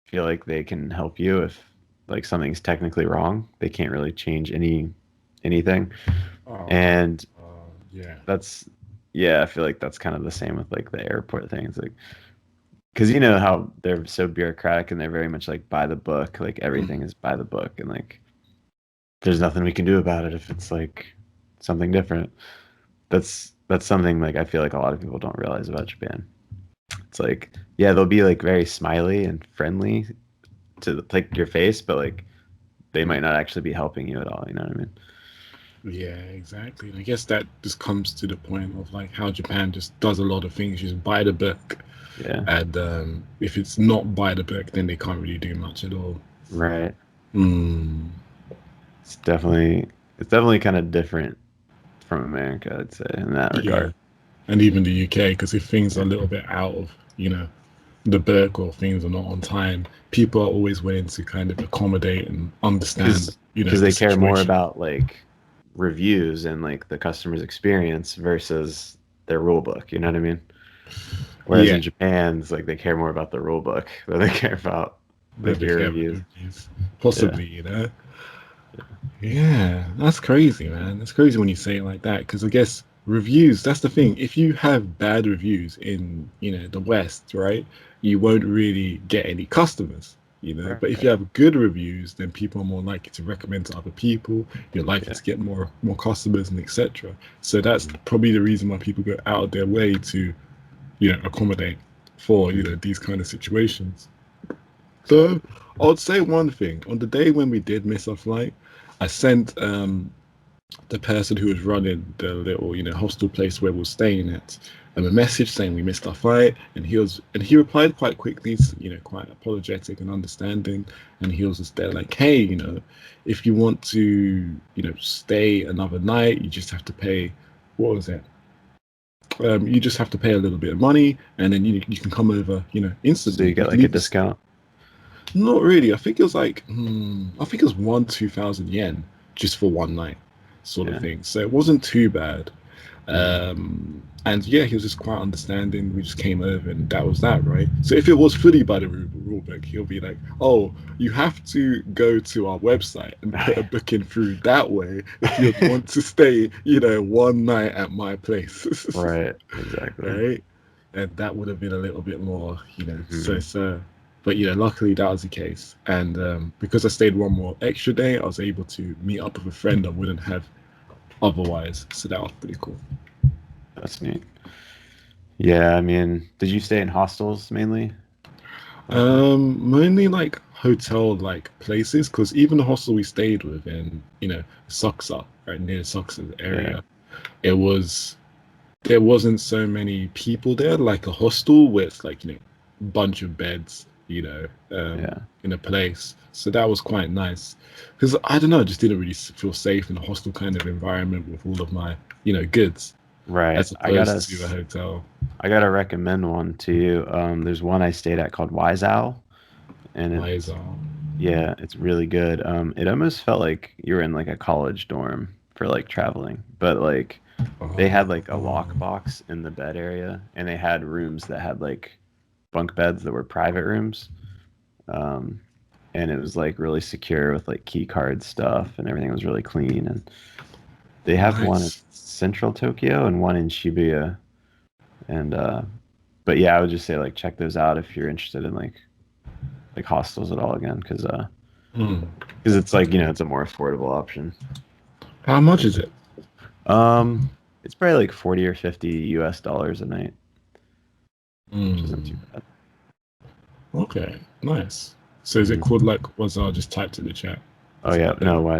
feel like they can help you if like something's technically wrong. They can't really change anything. Oh, And yeah. that's yeah, I feel like that's kind of the same with like the airport things. Like, because you know how they're so bureaucratic and they're very much like by the book. Like everything Mm. is by the book, and like there's nothing we can do about it if it's like something different. That's something like I feel like a lot of people don't realize about Japan. It's like, yeah, they'll be like very smiley and friendly to like your face, but like they might not actually be helping you at all. You know what I mean? Yeah, exactly. And I guess that just comes to the point of like how Japan just does a lot of things just by the book, Yeah. and if it's not by the book, then they can't really do much at all. Right. Mm. It's definitely kind of different from America, I'd say, in that Yeah, regard. and even the UK, because if things are a Yeah. little bit out of the book or things are not on time, people are always willing to kind of accommodate and understand Because the they care more situation. about like reviews and like the customer's experience versus their rule book. You know what I mean? Whereas Yeah, in Japan, it's like they care more about the rule book than they care about they'll like be your careful reviews. with these, Yeah. possibly. Yeah, that's crazy, man. That's crazy when you say it like that, because I guess reviews, that's the thing. If you have bad reviews in, the West, right, you won't really get any customers. But if Right. you have good reviews, then people are more likely to recommend to other people. You're likely Yeah. to get more customers and etc. So that's Mhm. probably the reason why people go out of their way to, accommodate for, Mhm. these kind of situations. So Exactly. I'd say one thing. On the day when we did miss our flight, I sent the person who was running the little, hostel place where we were staying at, a message saying we missed our flight, and he replied quite quickly, quite apologetic and understanding, and he was just there like, hey, if you want to, stay another night, you just have to pay. What was it? You just have to pay a little bit of money, and then you can come over, So instantly. you You get can like a even discount. not really. I think it was like, I think it was 2,000 yen just for one night, sort of Yeah. thing. So it wasn't too bad. Mhm. And yeah, he was just quite understanding. We just came over, and that was that, right? So if it was fully by the rule book, he'll be like, "Oh, you have to go to our website and put a booking through that way if you want to stay, one night at my place." Right. Exactly. Right? And that would have been a little bit more, so Mhm. so. But luckily that was the case, and because I stayed one more extra day, I was able to meet up with a friend I wouldn't have otherwise. So that was pretty cool. That's neat. Yeah, I mean, did you stay in hostels mainly? Or Mainly like hotel like places, because even the hostel we stayed with in Soxa, right near Soxa yeah, area, it was there wasn't so many people there like a hostel with like bunch of beds yeah. in a place, so that was quite nice, because I don't know, I just didn't really feel safe in a hostel kind of environment with all of my goods Right. as opposed to a hotel. I gotta recommend one to you. There's one I stayed at called Wise Owl, and Why is it's all? yeah, it's really good. It almost felt like you were in like a college dorm for like traveling, but like they Oh, had like a oh, lockbox in the bed area, and they had rooms that had like bunk beds that were private rooms. Um, and it was like really secure with like key card stuff, and everything was really clean. And they have one in nice. central Tokyo and one in Shibuya. And but yeah, I would just say like check those out if you're interested in like hostels at all again, Hmm. because it's like it's a more affordable option. How much is it? Um, it's probably like 40 or 50 US dollars a night, which isn't too Hmm. bad. Okay, nice. So is it Hmm. called like was I just typed in the chat? Oh Is it yeah, like that? no, why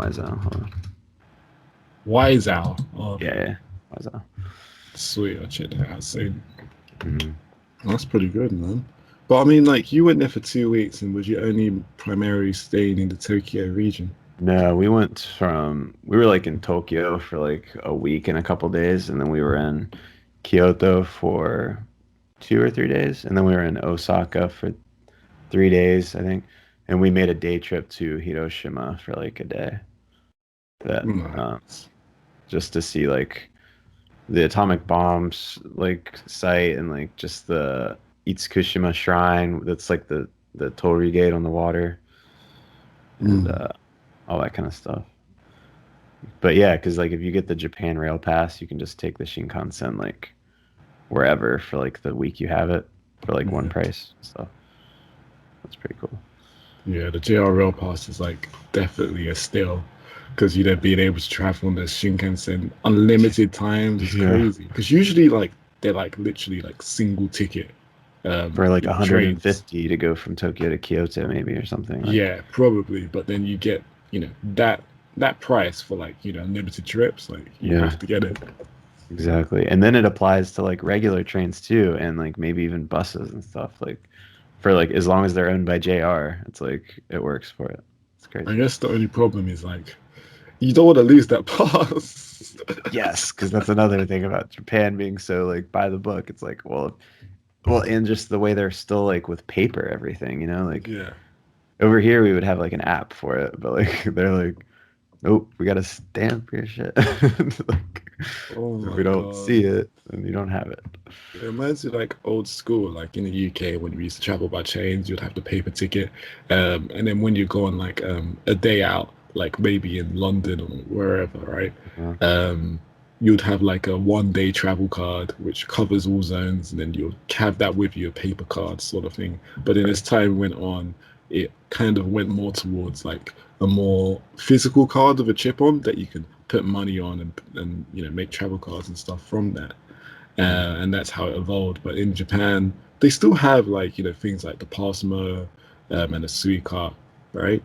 is that? Hold on. Wise Owl. Oh, Yeah, okay. yeah, why is that? Sweet, I'll check that out soon. Hmm. That's pretty good, man. But I mean, like, you went there for 2 weeks, and was you only primarily staying in the Tokyo region? No, we were like in Tokyo for like a week and a couple days, and then we were in Kyoto for 2 or 3 days, and then we were in Osaka for 3 days, I think, and we made a day trip to Hiroshima for like a day. That Nice. just to see like the atomic bombs like site, and like just the Itsukushima shrine that's like the Torii Gate on the water, and all that kind of stuff. But yeah, because like if you get the Japan Rail Pass, you can just take the Shinkansen like wherever for like the week you have it for like one price. So that's pretty cool. Yeah, the JR Rail Pass is like definitely a steal because you know being able to travel on the Shinkansen unlimited times is crazy. Because usually like they're like literally like single ticket For like trains. 150 to go from Tokyo to Kyoto, maybe, or something. Like, Yeah, probably. But then you get that price for like unlimited trips. Like you have to get it. exactly. And then it applies to like regular trains too, and like maybe even buses and stuff. Like for like as long as they're owned by JR, it's like it works for it. It's I crazy. guess the only problem is like you don't want to lose that pass. Yes, because that's another thing about Japan being so like by the book. It's like, well, and just the way they're still like with paper everything, like Yeah. over here we would have like an app for it, but like they're like, nope, we got to stamp your shit. Like, Oh if my we don't god. see it, then you don't have it. It reminds me like old school, like in the UK when we used to travel by trains, you'd have the paper ticket, and then when you go on like a day out, like maybe in London or wherever, right? Uh, Um, you'd have like a 1 day travel card which covers all zones, and then you'll have that with you, a paper card sort of thing. But then as time went on, it kind of went more towards like a more physical card with a chip on that you can put money on and make travel cards and stuff from that, and that's how it evolved. But in Japan, they still have like things like the Passmo and the Suica, right?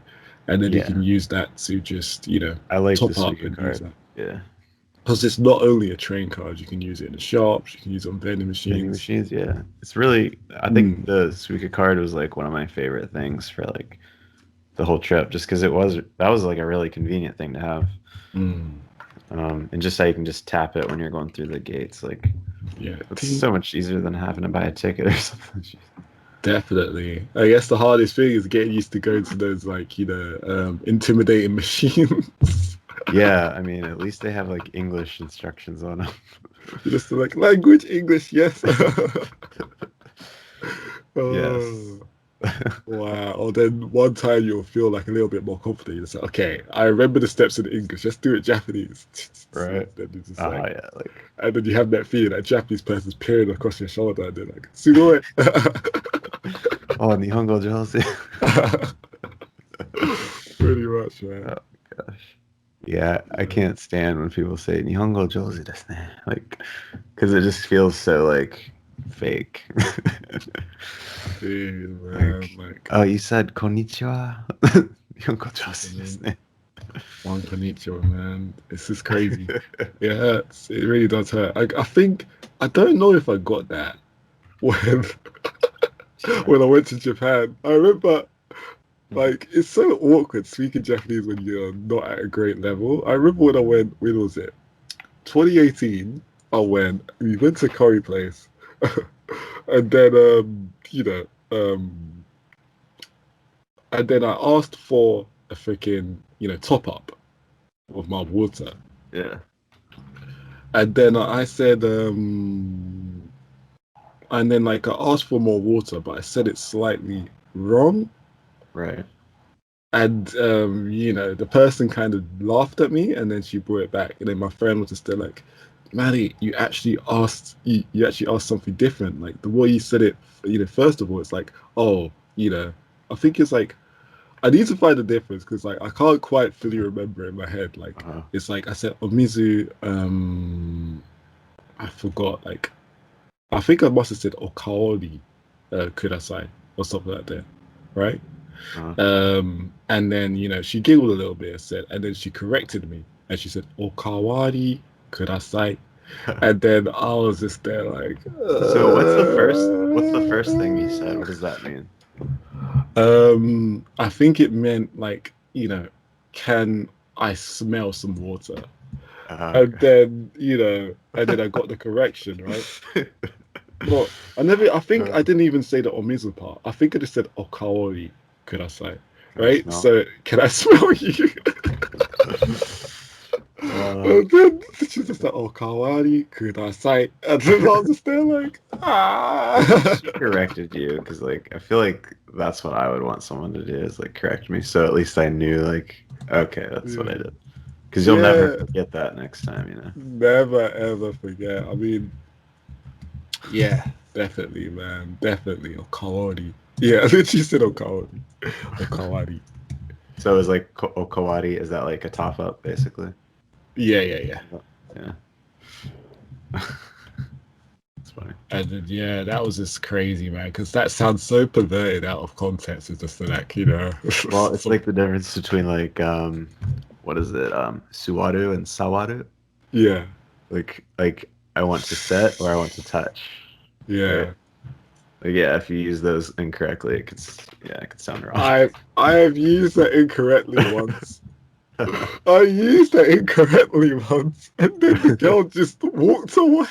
And then you yeah, can use that to just I like the top up Suica and use card. that Yeah, because it's not only a train card. You can use it in the shops. You can use it on vending vending machines. machines. Yeah, it's really. I think the Suica card was like one of my favorite things for like the whole trip, just because that was like a really convenient thing to have. Mm. And just how you can just tap it when you're going through the gates, like Yeah, it's so much easier than having to buy a ticket or something. definitely. I guess the hardest thing is getting used to going to those like intimidating machines. Yeah, I mean, at least they have like English instructions on them. You just like language English, yes. Yes. Oh, wow. Or then one time you'll feel like a little bit more confident. You're just like, okay, I remember the steps in English. Let's do it Japanese. Right. Then it's just Oh like, yeah, like and then you have that feeling that Japanese person's peering across your shoulder, and they're like, "Sugoi." oh, Nihongo Josie. Pretty much, man. Oh gosh. Yeah, I Yeah. can't stand when people say Nihongo Josie desu ne. Like, because it just feels so like fake. Dude, man, Like, like, oh, you said konnichiwa. Nihongo I Josie desu mean, ne. one konnichiwa, man. This is crazy. It hurts. It really does hurt. I think I don't know if I got that when when I went to Japan. I remember like it's so awkward speaking Japanese when you're not at a great level. I remember when I went. When was it? 2018. We went to curry place, and then and then I asked for a freaking top up of my water. Yeah. And then I said, and then like I asked for more water, but I said it slightly wrong. Right. And the person kind of laughed at me, and then she brought it back. And then my friend was just there like, Maddie, you actually asked something different. Like the way you said it, first of all, it's like, oh, I think it's like I need to find the difference because like I can't quite fully remember in my head. Like Uh-huh. it's like I said Omizu, I forgot. Like I think I must have said Okaori Kudasai or something like that, right? Uh-huh. And then she giggled a little bit and said, and then she corrected me and she said Okawari Kudasai, and then I was just there like. So what's the first thing you said? What does that mean? I think it meant like can I smell some water? And Okay. then and then I got the correction right. But I never. I think I didn't even say the omizu part. I think I just said okaori kudasai. Can I Right. smell? So can I smell you? And then she's just like, oh, kawari kudasai. And then I was just there like, ah. She corrected you because, like, I feel like that's what I would want someone to do is like correct me, so at least I knew, like, okay, that's what I did. Because you'll never forget that next time, you know. Never ever forget. I mean, yeah, definitely, man, definitely. Okawari. Yeah, I think she said Okawari. Okawari. So it was like okawari. Is that like a top up, basically? Yeah. It's funny. And then, yeah, that was just crazy, man, because that sounds so perverted out of context. It's just like, you know. Well, it's like the difference between like what is it? Suwaru and sawaru. Yeah. Like I want to set or I want to touch. Yeah. Right? Like, yeah, if you use those incorrectly, it could sound wrong. I have used that incorrectly once. I used that incorrectly once, and then the girl just walked away.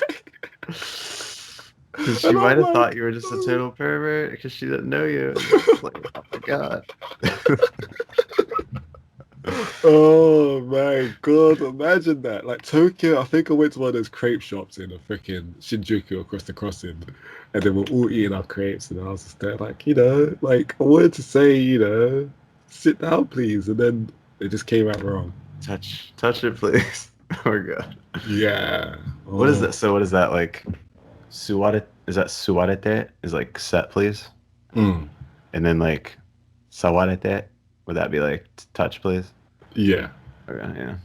Because she might have thought you were just a total pervert because she didn't know you. It's like, oh my god. Oh my god, imagine that. Like Tokyo, I think I went to one of those crepe shops in a freaking Shinjuku across the crossing, and then we're all eating our crepes, and I was just there like, you know, like I wanted to say, you know, sit down please, and then it just came out wrong. Touch it, please. Oh god. Yeah. What is that? So what is that like? Suwarete, is that suwarete? Is like set, please? Mm. And then like sawarete, would that be like touch, please? Yeah. Okay, yeah.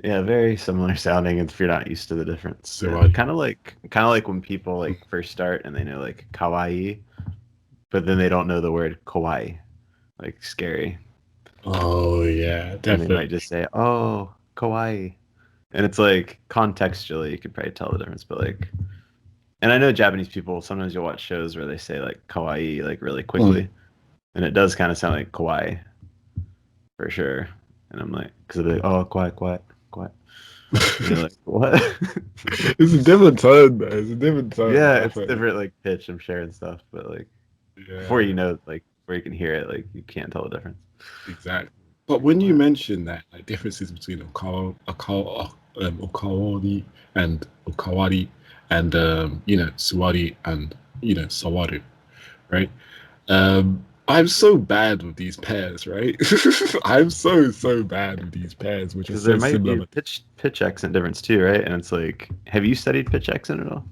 Yeah, very similar sounding if you're not used to the difference. So Kind of like when people like first start and they know like kawaii, but then they don't know the word kawaii, like scary. oh yeah, And they definitely. might just say, "Oh, kawaii." And it's like contextually you could probably tell the difference, but like, and I know Japanese people, sometimes you'll watch shows where they say like kawaii like really quickly, and it does kind of sound like kawaii for sure. And I'm like, because they're like, oh, quiet. And you're like, what? It's a different tone, man. It's a different tone. Yeah, Definitely. it's different like pitch, I'm sure, and stuff. But like Yeah. before you know, like before you can hear it, like you can't tell the difference. Exactly. But when you mention that, like differences between okawari and okawari and you know, suwari and you know, sawaru, right? I'm so bad with these pairs, right? I'm so bad with these pairs, which are Because so there might be similar. pitch accent difference too, right? And it's like, have you studied pitch accent at all?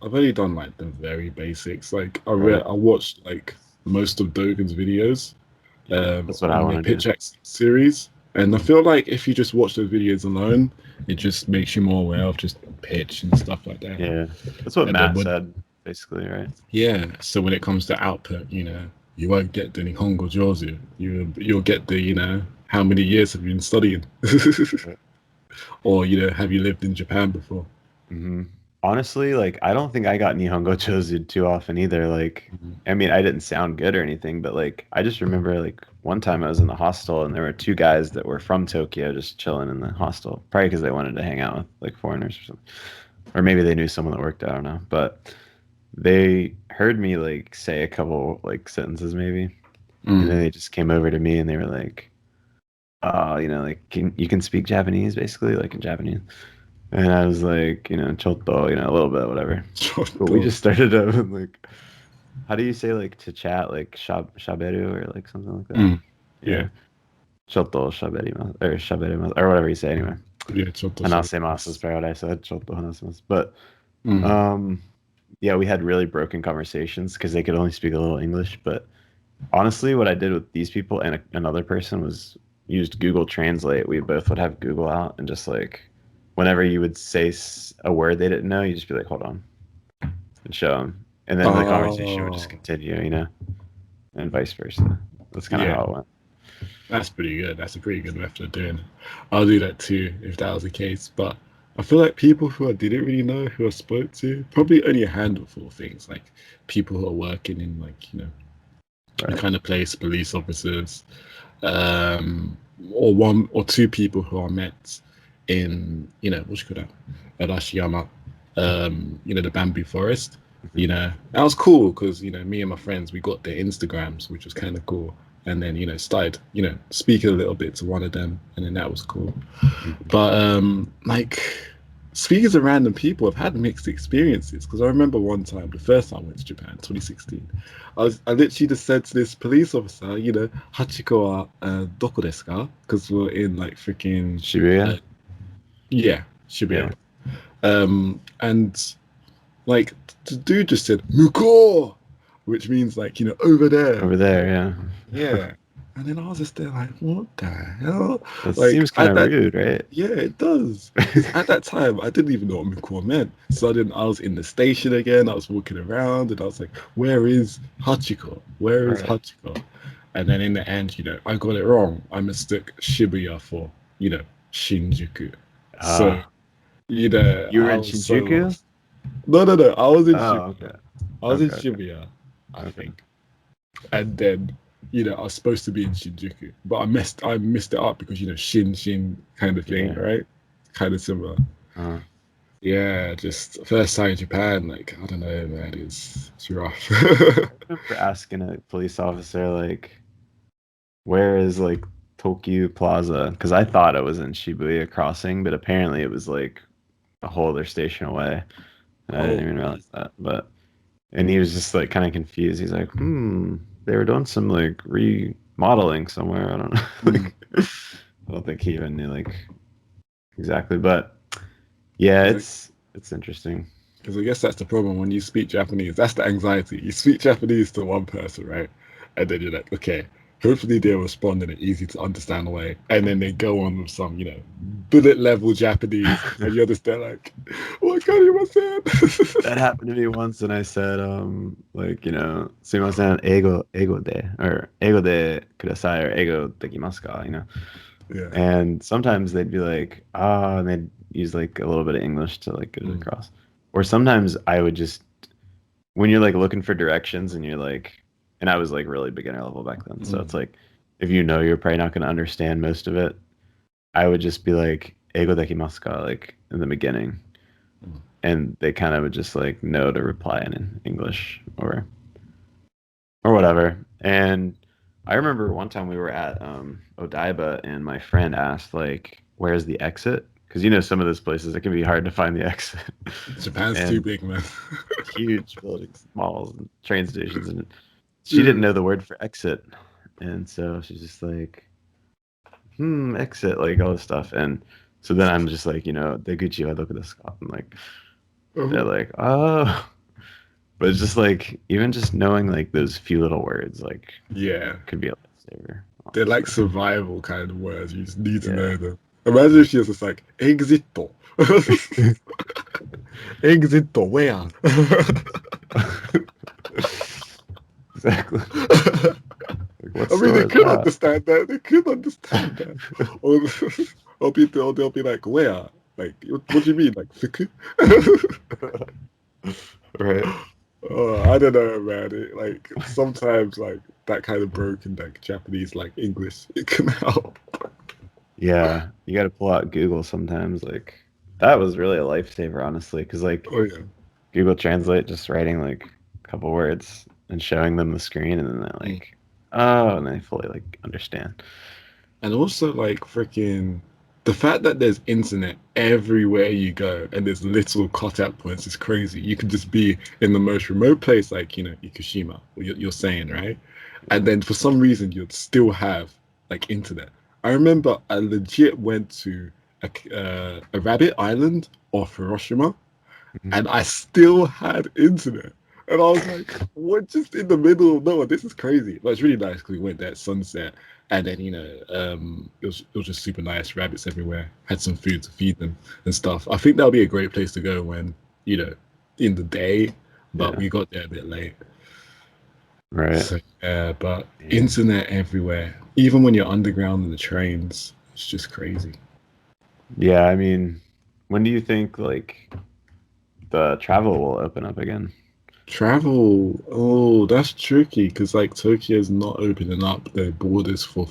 I've only done like the very basics. Like Right. I watched like most of Dogen's videos That's what I on their want to do. pitch accent series, and I feel like if you just watch those videos alone, it just makes you more aware of just pitch and stuff like that. Yeah, that's what And Matt then said, basically, right? yeah, so when it comes to output, you know, you won't get the Nihongo Jozu. You'll get the, you know, how many years have you been studying? Or, you know, have you lived in Japan before? Mm-hmm. Honestly, like I don't think I got Nihongo chosen too often either. Like, I mean, I didn't sound good or anything, but like I just remember like one time I was in the hostel and there were two guys that were from Tokyo just chilling in the hostel, probably because they wanted to hang out with like foreigners or something, or maybe they knew someone that worked there, I don't know. But they heard me like say a couple like sentences maybe, and then they just came over to me and they were like, you know, like you can speak Japanese basically, like in Japanese. And I was like, you know, chotto, you know, a little bit, whatever. But we just started up like, how do you say like to chat, like shaberu or like something like that? Yeah. Chotto shaberimasu or shaberimasu or whatever you say anyway. Yeah, chotto Hanasemasu is probably what I said. Chotto hanasemasu. But Mm. yeah, we had really broken conversations because they could only speak a little English. But honestly, what I did with these people and another person was used Google Translate. We both would have Google out and just like whenever you would say a word they didn't know, you just be like, hold on, and show them. And then the conversation would just continue, you know, and vice versa. That's kind of how it went. That's pretty good. That's a pretty good method of doing it. I'll do that too if that was the case. But I feel like people who I didn't really know who I spoke to, probably only a handful of things, like people who are working in like, you know, the kind of place, police officers, or one or two people who I met in, you know, what you call that, Arashiyama, you know, the bamboo forest. You know, that was cool because, you know, me and my friends, we got their Instagrams, which was kind of cool. and then started speaking a little bit to one of them, and then that was cool. But like speaking to random people, I've had mixed experiences because I remember one time, the first time I went to Japan, 2016, I literally just said to this police officer, Hachiko wa doko desu ka? Because we're in like freaking Shibuya. yeah, Shibuya. Yeah. And like the dude just said "muko," which means like over there. Over there, yeah. Yeah. And then I was just there like, what the hell? That Like seems kind of rude, right? yeah, it does. Because at that time, I didn't even know what Mukwa meant. So I was in the station again. I was walking around, and I was like, "Where is Hachiko? Where is Right. Hachiko?" And then in the end, I got it wrong. I mistook Shibuya for, Shinjuku. So, Ah, you were I in was so Shinjuku? lost. No, no, no. I was in Oh, Shibuya. okay. I was in Okay, Shibuya, I okay. think. And then I was supposed to be in Shinjuku, but I missed it up because Shin kind of thing, Yeah. right? Kind of similar. Uh, Yeah, just first time in Japan, like I don't know, man, it's rough. I remember asking a police officer, like, where is like Tokyo Plaza? Because I thought it was in Shibuya Crossing, but apparently it was like a whole other station away. And I didn't Oh, even realize that. And he was just like kind of confused. He's like, they were doing some like remodeling somewhere. I don't know. mm. I don't think he even knew like exactly. But yeah, it's interesting. Because I guess that's the problem when you speak Japanese. That's the anxiety. You speak Japanese to one person, right? And then you're like, okay, hopefully they'll respond in an easy to understand way. And then they go on with some, bullet level Japanese, and you're just there like, what kind of was That that? happened to me once, and I said, like, sumimasen, ego de, or ego de kudasai, or ego dekimasu ka. Yeah. And sometimes they'd be like, ah, and they'd use like a little bit of English to like get it Mm, across. Or sometimes I would just, when you're like looking for directions and you're like, and I was like really beginner level back then. So it's mm, like, if you're probably not going to understand most of it, I would just be like, ego dekimasu ka, like in the beginning. mm. And they kind of would just like know to reply in English or whatever. And I remember one time we were at Odaiba, and my friend asked like, "Where's the exit?" Because some of those places it can be hard to find the exit, Japan's too and big, man. huge buildings, malls, and train stations, and she didn't Yeah. know the word for exit, and so she's just like, exit, like all this stuff, and so then I'm just like, Deguchi wa doku desu ka? And like they're Oh, like, oh. But it's just like even just knowing like those few little words like yeah. could be a lifesaver, They're like honestly. survival kind of words. You just need to Yeah. know them. Imagine if she was just like, exito. Exito, where? Exactly. Like what I mean, store they is could that? understand that. They could understand that. Or, they'll be like, where? Like, what do you mean? Like, fuku? Right. I don't know, man. Like, sometimes, like, that kind of broken, like, Japanese, like, English, it can help. Yeah, you got to pull out Google sometimes. Like that was really a lifesaver, honestly, because like Oh, yeah. Google Translate, just writing like a couple words and showing them the screen, and then they're Mm. like, oh, and they fully like understand. And also, like, freaking the fact that there's internet everywhere you go and there's little cutout points is crazy. You could just be in the most remote place, like, Ikushima, you're saying, right? And Yeah. then for some reason, you'd still have, like, internet. I remember I legit went to a rabbit island off Hiroshima Mhm. and I still had internet. And I was like, what, just in the middle of nowhere? This is crazy. But it's really nice because we went there at sunset. And then, it was just super nice. Rabbits everywhere. Had some food to feed them and stuff. I think that would be a great place to go when, you know, in the day. But Yeah. we got there a bit late. Right. So, yeah, but Yeah. internet everywhere. Even when you're underground in the trains, it's just crazy. Yeah, I mean, when do you think like the travel will open up again Travel, oh, that's tricky because like Tokyo's not opening up their borders for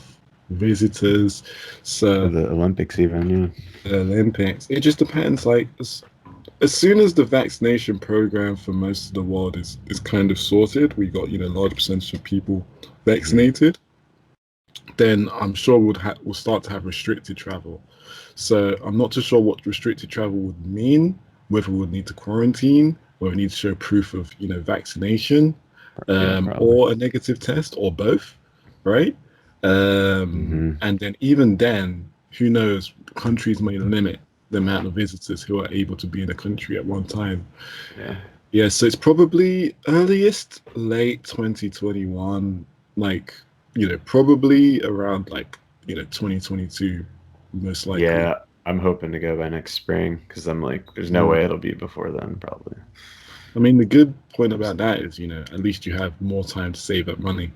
visitors. for So the Olympics even? Yeah. the Olympics, it just depends. Like as soon as the vaccination program for most of the world is kind of sorted, we got large percentage of people Mhm. vaccinated. then I'm sure we'll start to have restricted travel. So I'm not too sure what restricted travel would mean, whether we would need to quarantine, whether we need to show proof of, vaccination, Yeah, probably. or a negative test, or both, right? Hmm. And then even then, who knows? Countries may limit the amount of visitors who are able to be in a country at one time. Yeah. Yeah, so it's probably earliest late 2021, like, probably around like, 2022, most likely. Yeah, I'm hoping to go by next spring because I'm like, there's no Mm. way it'll be before then, probably. I mean, the good point about that is, at least you have more time to save up money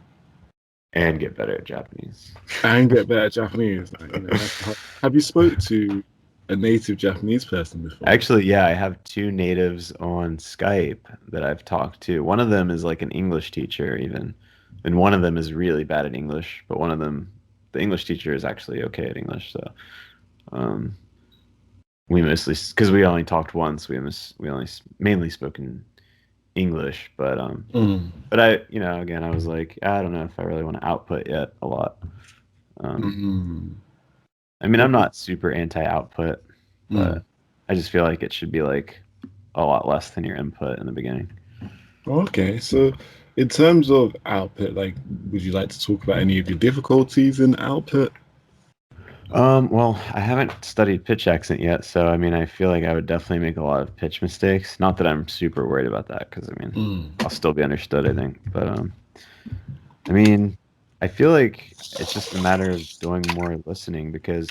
And get better at Japanese. and get better at Japanese. Like, have you spoke to a native Japanese person before? Actually, yeah, I have two natives on Skype that I've talked to. One of them is like an English teacher, even, and one of them is really bad at English. But one of them, the English teacher, is actually okay at English. So um, we mostly, because we only talked once, we only mainly spoken English. Mm. But I, again, I was like, I don't know if I really want to output yet a lot. Um, Mm. I mean, I'm Okay. not super anti-output, Mm. but I just feel like it should be like a lot less than your input in the beginning. Okay, so in terms of output, like, would you like to talk about any of your difficulties in output? Well, I haven't studied pitch accent yet, so I mean, I feel like I would definitely make a lot of pitch mistakes. Not that I'm super worried about that, because I mean, Mm. I'll still be understood, I think. But I mean, I feel like it's just a matter of doing more listening because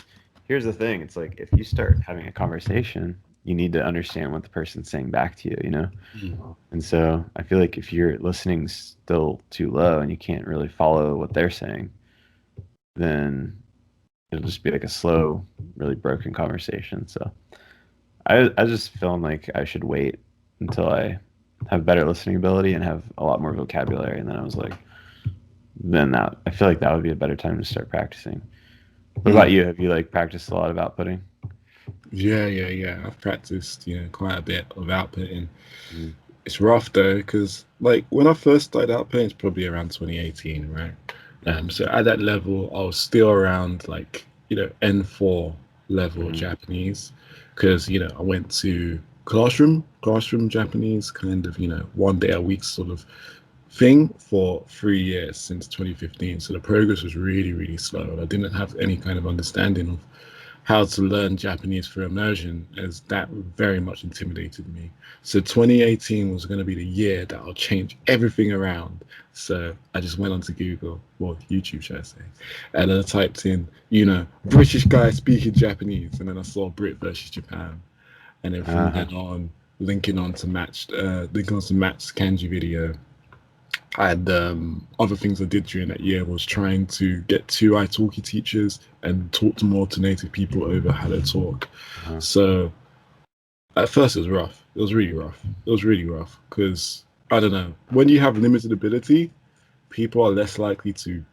here's the thing: it's like if you start having a conversation, you need to understand what the person's saying back to you, you know? Mm. And so I feel like if your listening's still too low and you can't really follow what they're saying, then it'll just be like a slow, really broken conversation. So I just feeling like I should wait until I have better listening ability and have a lot more vocabulary. And then I was like, then that I feel like that would be a better time to start practicing. What about Mm. you? Have you like practiced a lot of outputting? Yeah, yeah, yeah. I've practiced, quite a bit of outputting. Mm. It's rough though, because like when I first started outputting, it's probably around 2018, right? Hmm. So at that level, I was still around like, N4 level Hmm. Japanese, because I went to classroom Japanese, kind of, one day a week sort of thing for 3 years since 2015. So the progress was really, really slow. And I didn't have any kind of understanding of how to learn Japanese through immersion, as that very much intimidated me. So 2018 was going to be the year that I'll change everything around. So I just went onto Google, well, YouTube, should I say, and then I typed in, British guy speaking Japanese, and then I saw Brit versus Japan, and then from Uh-huh. then on, linking on to Matt's kanji video. I had other things I did during that year was trying to get two italki teachers and talk to more to native people over how to talk. Uh-huh. So at first it was rough. It was really rough. It was really rough because I don't know, when you have limited ability, people are less likely to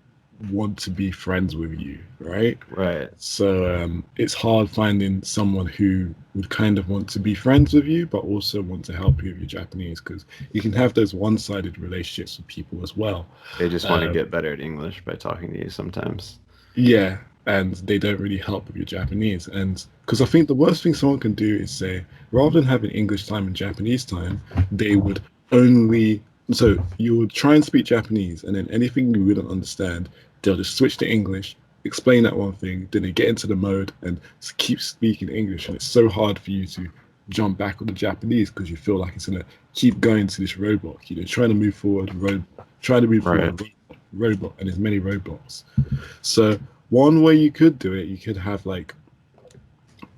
want to be friends with you, right? Right. So it's hard finding someone who would kind of want to be friends with you, but also want to help you with your Japanese, because you can have those one-sided relationships with people as well. They just want to Um, get better at English by talking to you sometimes. yeah, and they don't really help with your Japanese. And because I think the worst thing someone can do is say, rather than having English time and Japanese time, they would only. So you would try and speak Japanese, and then anything you wouldn't understand, they'll just switch to English, explain that one thing, then they get into the mode and keep speaking English. And it's so hard for you to jump back on the Japanese because you feel like it's gonna keep going to this roadblock. Trying to move forward, trying to move Right. forward, roadblock, and there's many roadblocks. So one way you could do it, you could have like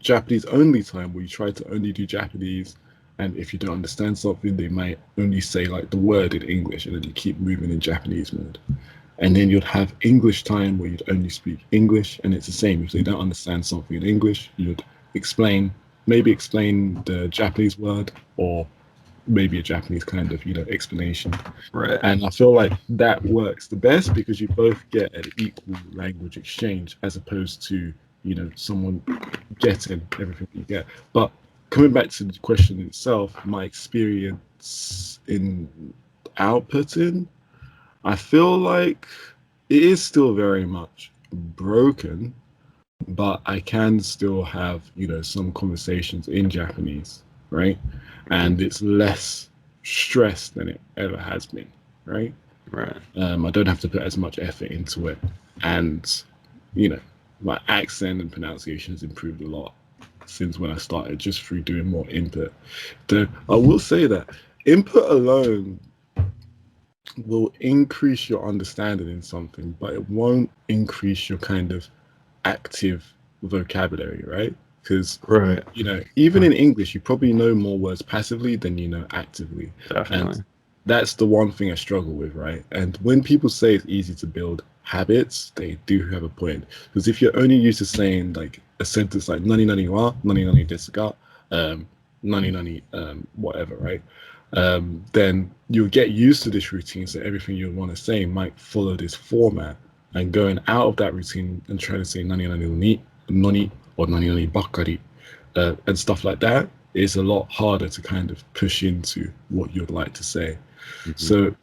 Japanese only time where you try to only do Japanese, and if you don't understand something, they might only say like the word in English, and then you keep moving in Japanese mode. And then you'd have English time where you'd only speak English, and it's the same. If they don't understand something in English, you'd explain, maybe explain the Japanese word, or maybe a Japanese kind of, explanation. Right. And I feel like that works the best because you both get an equal language exchange as opposed to, someone getting everything you get. But coming back to the question itself, my experience in outputting, I feel like it is still very much broken, but I can still have, some conversations in Japanese, right? And it's less stress than it ever has been, right? Right. I don't have to put as much effort into it. And, you know, my accent and pronunciation has improved a lot since when I started just through doing more input. Though I will say that input alone will increase your understanding in something, but it won't increase your kind of active vocabulary, right? Because Right. even in English, you probably know more words passively than you know actively, and Definitely. that's the one thing I struggle with, right? And when people say it's easy to build habits, they do have a point. Because if you're only used to saying like a sentence like "nani nani wa nani nani desu ka," "nani nani whatever," right? Then you'll get used to this routine. So everything you want to say might follow this format. And going out of that routine and trying to say "nani nani ni nani" or "nani nani bakari" and stuff like that is a lot harder to kind of push into what you'd like to say. Hmm. So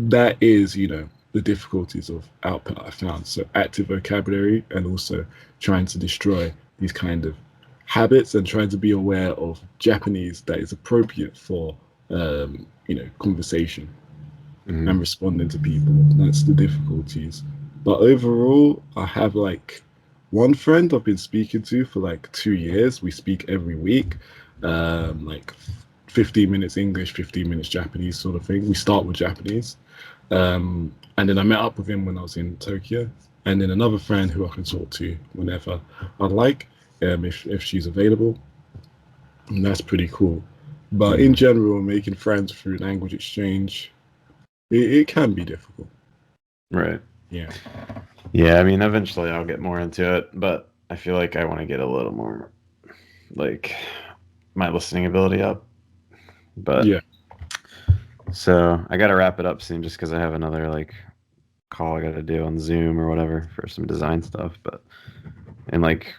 that is, the difficulties of output I found. So active vocabulary and also trying to destroy these kind of habits and trying to be aware of Japanese that is appropriate for, conversation Hmm. and responding to people. That's the difficulties. But overall, I have like one friend I've been speaking to for like 2 years. We speak every week, like 15 minutes English, 15 minutes Japanese sort of thing. We start with Japanese. And then I met up with him when I was in Tokyo. And then another friend who I can talk to whenever I'd like, if she's available. And that's pretty cool. But in Hmm. general, making friends through language exchange, it can be difficult. Right. Yeah. Yeah, I mean, eventually I'll get more into it, but I feel like I want to get a little more, like, my listening ability up. But Yeah. so I got to wrap it up soon just because I have another, like, call I got to do on Zoom or whatever for some design stuff, but in like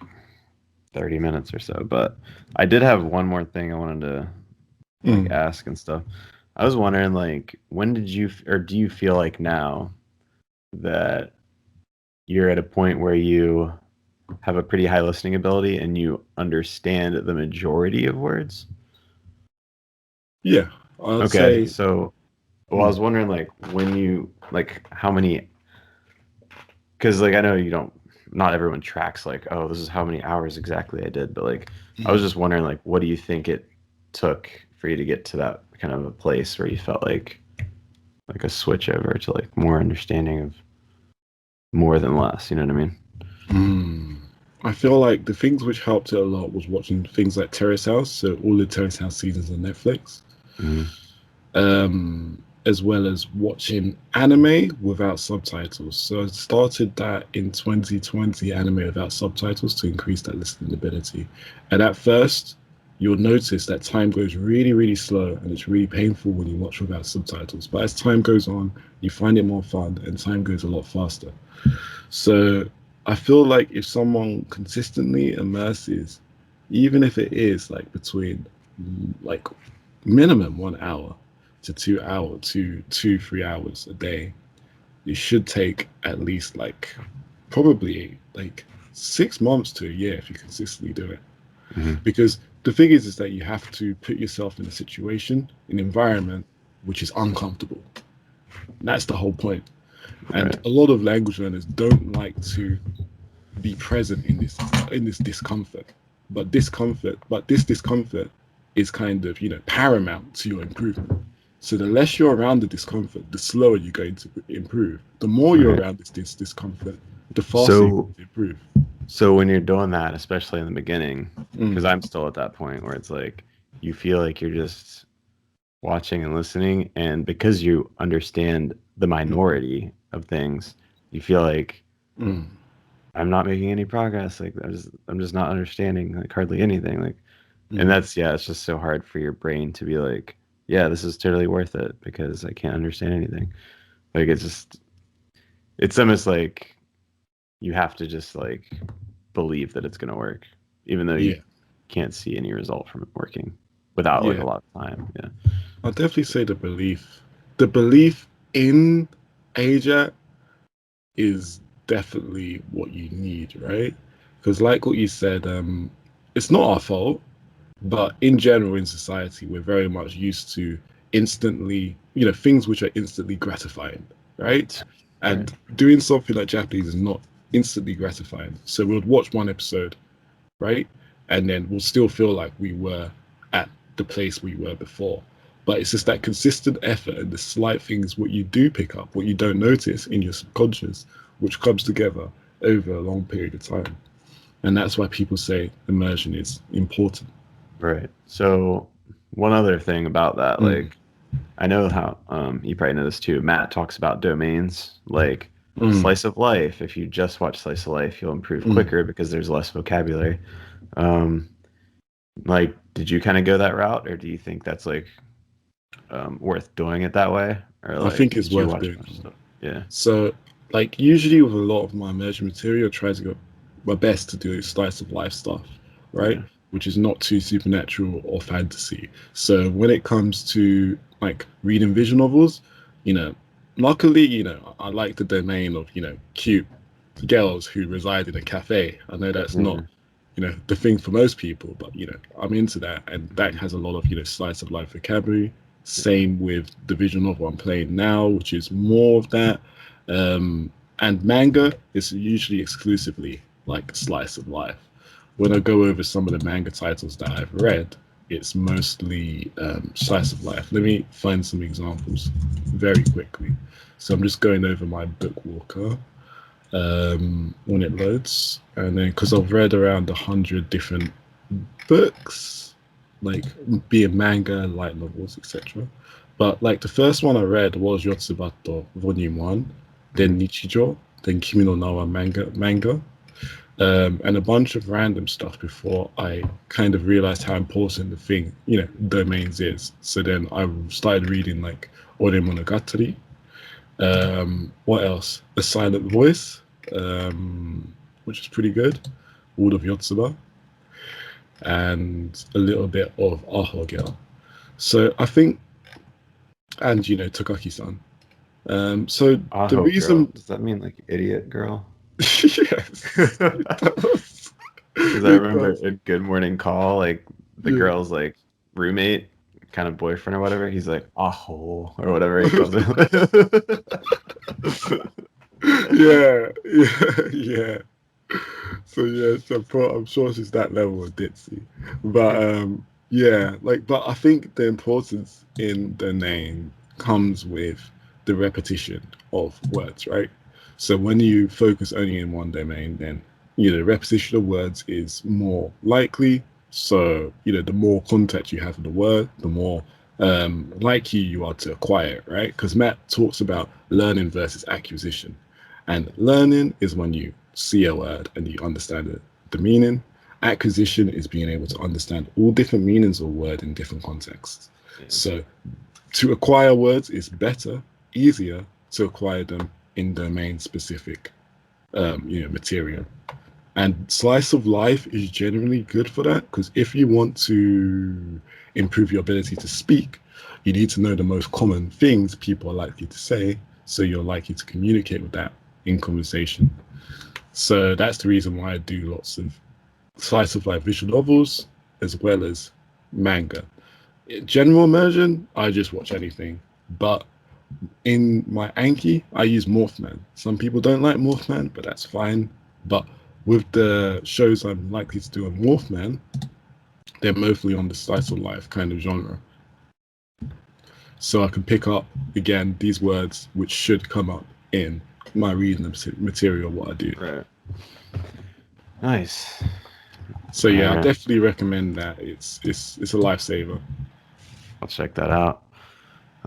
30 minutes or so. But I did have one more thing I wanted to, like, Mm. ask and stuff. I was wondering, like, when did you, or do you feel like now that you're at a point where you have a pretty high listening ability and you understand the majority of words? Yeah. I'd Okay, say. so well, I Mm. was wondering like when you like how many because like I know you don't not everyone tracks like oh this is how many hours exactly I did, but like I was Mm. just wondering like what do you think it took for you to get to that kind of a place where you felt like a switch over to like more understanding of more than less, you know what I mean? Mm. I feel like the things which helped it a lot was watching things like Terrace House, so all the Terrace House seasons on Netflix, Mm-hmm. as well as watching anime without subtitles. So I started that in 2020, anime without subtitles to increase that listening ability. And at first, you'll notice that time goes really, really slow and it's really painful when you watch without subtitles. But as time goes on, you find it more fun and time goes a lot faster. So I feel like if someone consistently immerses, even if it is like between like minimum 1 hour to 2 hour to 2 3 hours a day, it should take at least like probably like 6 months to a year if you consistently do it. Mm-hmm. Because the thing is that you have to put yourself in a situation, an environment which is uncomfortable. That's the whole point. And Right. a lot of language learners don't like to be present in this discomfort. But this discomfort is kind of paramount to your improvement. So the less you're around the discomfort, the slower you're going to improve. The more you're Right. around this discomfort, the faster you're So going to improve. So when you're doing that, especially in the beginning, because Mm, I'm still at that point where it's like you feel like you're just watching and listening, and because you understand the mm, minority of things, you feel like mm, I'm not making any progress. Like I'm just not understanding like hardly anything. Like, and mm. that's yeah, it's just so hard for your brain to be like, yeah, this is totally worth it because I can't understand anything. Like it's almost like you have to just like believe that it's going to work, even though you Yeah, can't see any result from it working without like a yeah. lot of time. Yeah. I'll definitely say the belief in Asia is definitely what you need, right? Because like what you said, it's not our fault, but in general in society, we're very much used to instantly, things which are instantly gratifying, right? Right. And doing something like Japanese is not instantly gratifying. So we'll watch one episode, right? And then we'll still feel like we were at the place we were before. But it's just that consistent effort and the slight things, what you do pick up, what you don't notice in your subconscious, which comes together over a long period of time. And that's why people say immersion is important. Right. So one other thing about that, Mm, like I know how you probably know this too. Matt talks about domains like mm, slice of life. If you just watch slice of life, you'll improve mm. quicker because there's less vocabulary. Um, like, did you kind of go that route, or do you think that's like worth doing it that way, or I like think it's did you worth watch doing. more stuff? Yeah. So, like, usually with a lot of my immersion material, I try to go my best to do slice of life stuff, right? Yeah. Which is not too supernatural or fantasy. So when it comes to like reading visual novels, you know, luckily, I like the domain of, cute girls who reside in a cafe. I know that's not, Mhm. the thing for most people, but I'm into that, and that has a lot of, slice of life vocabulary. Same with the visual novel I'm playing now, which is more of that. And manga is usually exclusively like slice of life. When I go over some of the manga titles that I've read, it's mostly slice of life. Let me find some examples very quickly. So I'm just going over my book walker when it loads, and then because I've read around 100 different books, like being manga, light novels, etc. But like the first one I read was Yotsubato Volume One, then Mhm. Nichijo, then Kimi no Nawa manga, and a bunch of random stuff before I kind of realized how important the thing, domains is. So then I started reading like Ore Monogatari. What else? A Silent Voice, which is pretty good. All of Yotsuba, and a little bit of Aho Girl. So I think, and Takaki-san. So the Aho girl. reason, Does that mean like idiot girl? yes, it does. Because I It remember does. in Good Morning Call, like the Yeah. girl's like roommate, kind of boyfriend or whatever. He's like aho or whatever he calls it. Yeah, yeah, yeah. So yeah, I'm sure she's that level of ditzy. But yeah, like, but I think the importance in the name comes with the repetition of words, right? So when you focus only in one domain, then repetition of words is more likely. So the more contact you have with the word, the more likely you are to acquire it, right? Because Matt talks about learning versus acquisition. And learning is when you see a word and you understand the meaning. Acquisition is being able to understand all different meanings of a word in different contexts. Yeah. So to acquire words is better, easier to acquire them in domain specific, material. And slice of life is generally good for that because if you want to improve your ability to speak, you need to know the most common things people are likely to say, so you're likely to communicate with that in conversation. So that's the reason why I do lots of slice of life visual novels as well as manga. General immersion, I just watch anything. But in my Anki, I use Morphman. Some people don't like Morphman, but that's fine. But with the shows I'm likely to do on Morphman, they're mostly on the slice of life kind of genre. So I can pick up again these words which should come up in my reading material, what I do. Right. Nice. So All yeah, I right. definitely recommend that. It's a lifesaver. I'll check that out.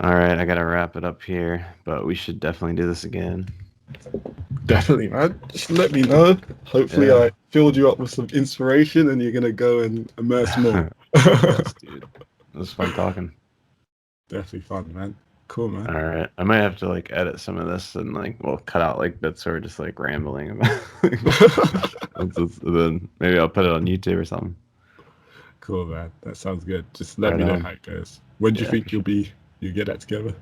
All right. I got to wrap it up here, but we should definitely do this again. Definitely, man. Just let me know. Hopefully, Yeah. I filled you up with some inspiration, and you're gonna go and immerse more. Yes, dude. It was fun talking. Definitely fun, man. Cool, man. All right. I might have to like edit some of this and like, well, cut out like bits where we're just like rambling about. Then maybe I'll put it on YouTube or something. Cool, man. That sounds good. Just let Right me know on. how it goes. When do you Yeah, for think sure. you get that together?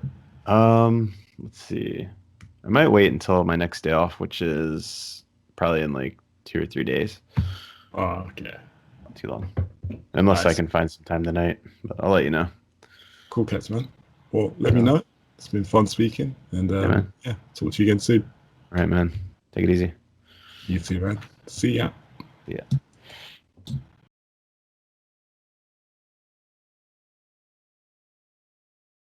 Let's see. I might wait until my next day off, which is probably in like 2 or 3 days. Oh, okay. Not too long. Unless I Nice. can find some time tonight. But I'll let you know. Cool cats, man. Well, let me know. It's been fun speaking, and man. yeah, talk to you again soon. All right, man. Take it easy. You too, man. See ya. Yeah.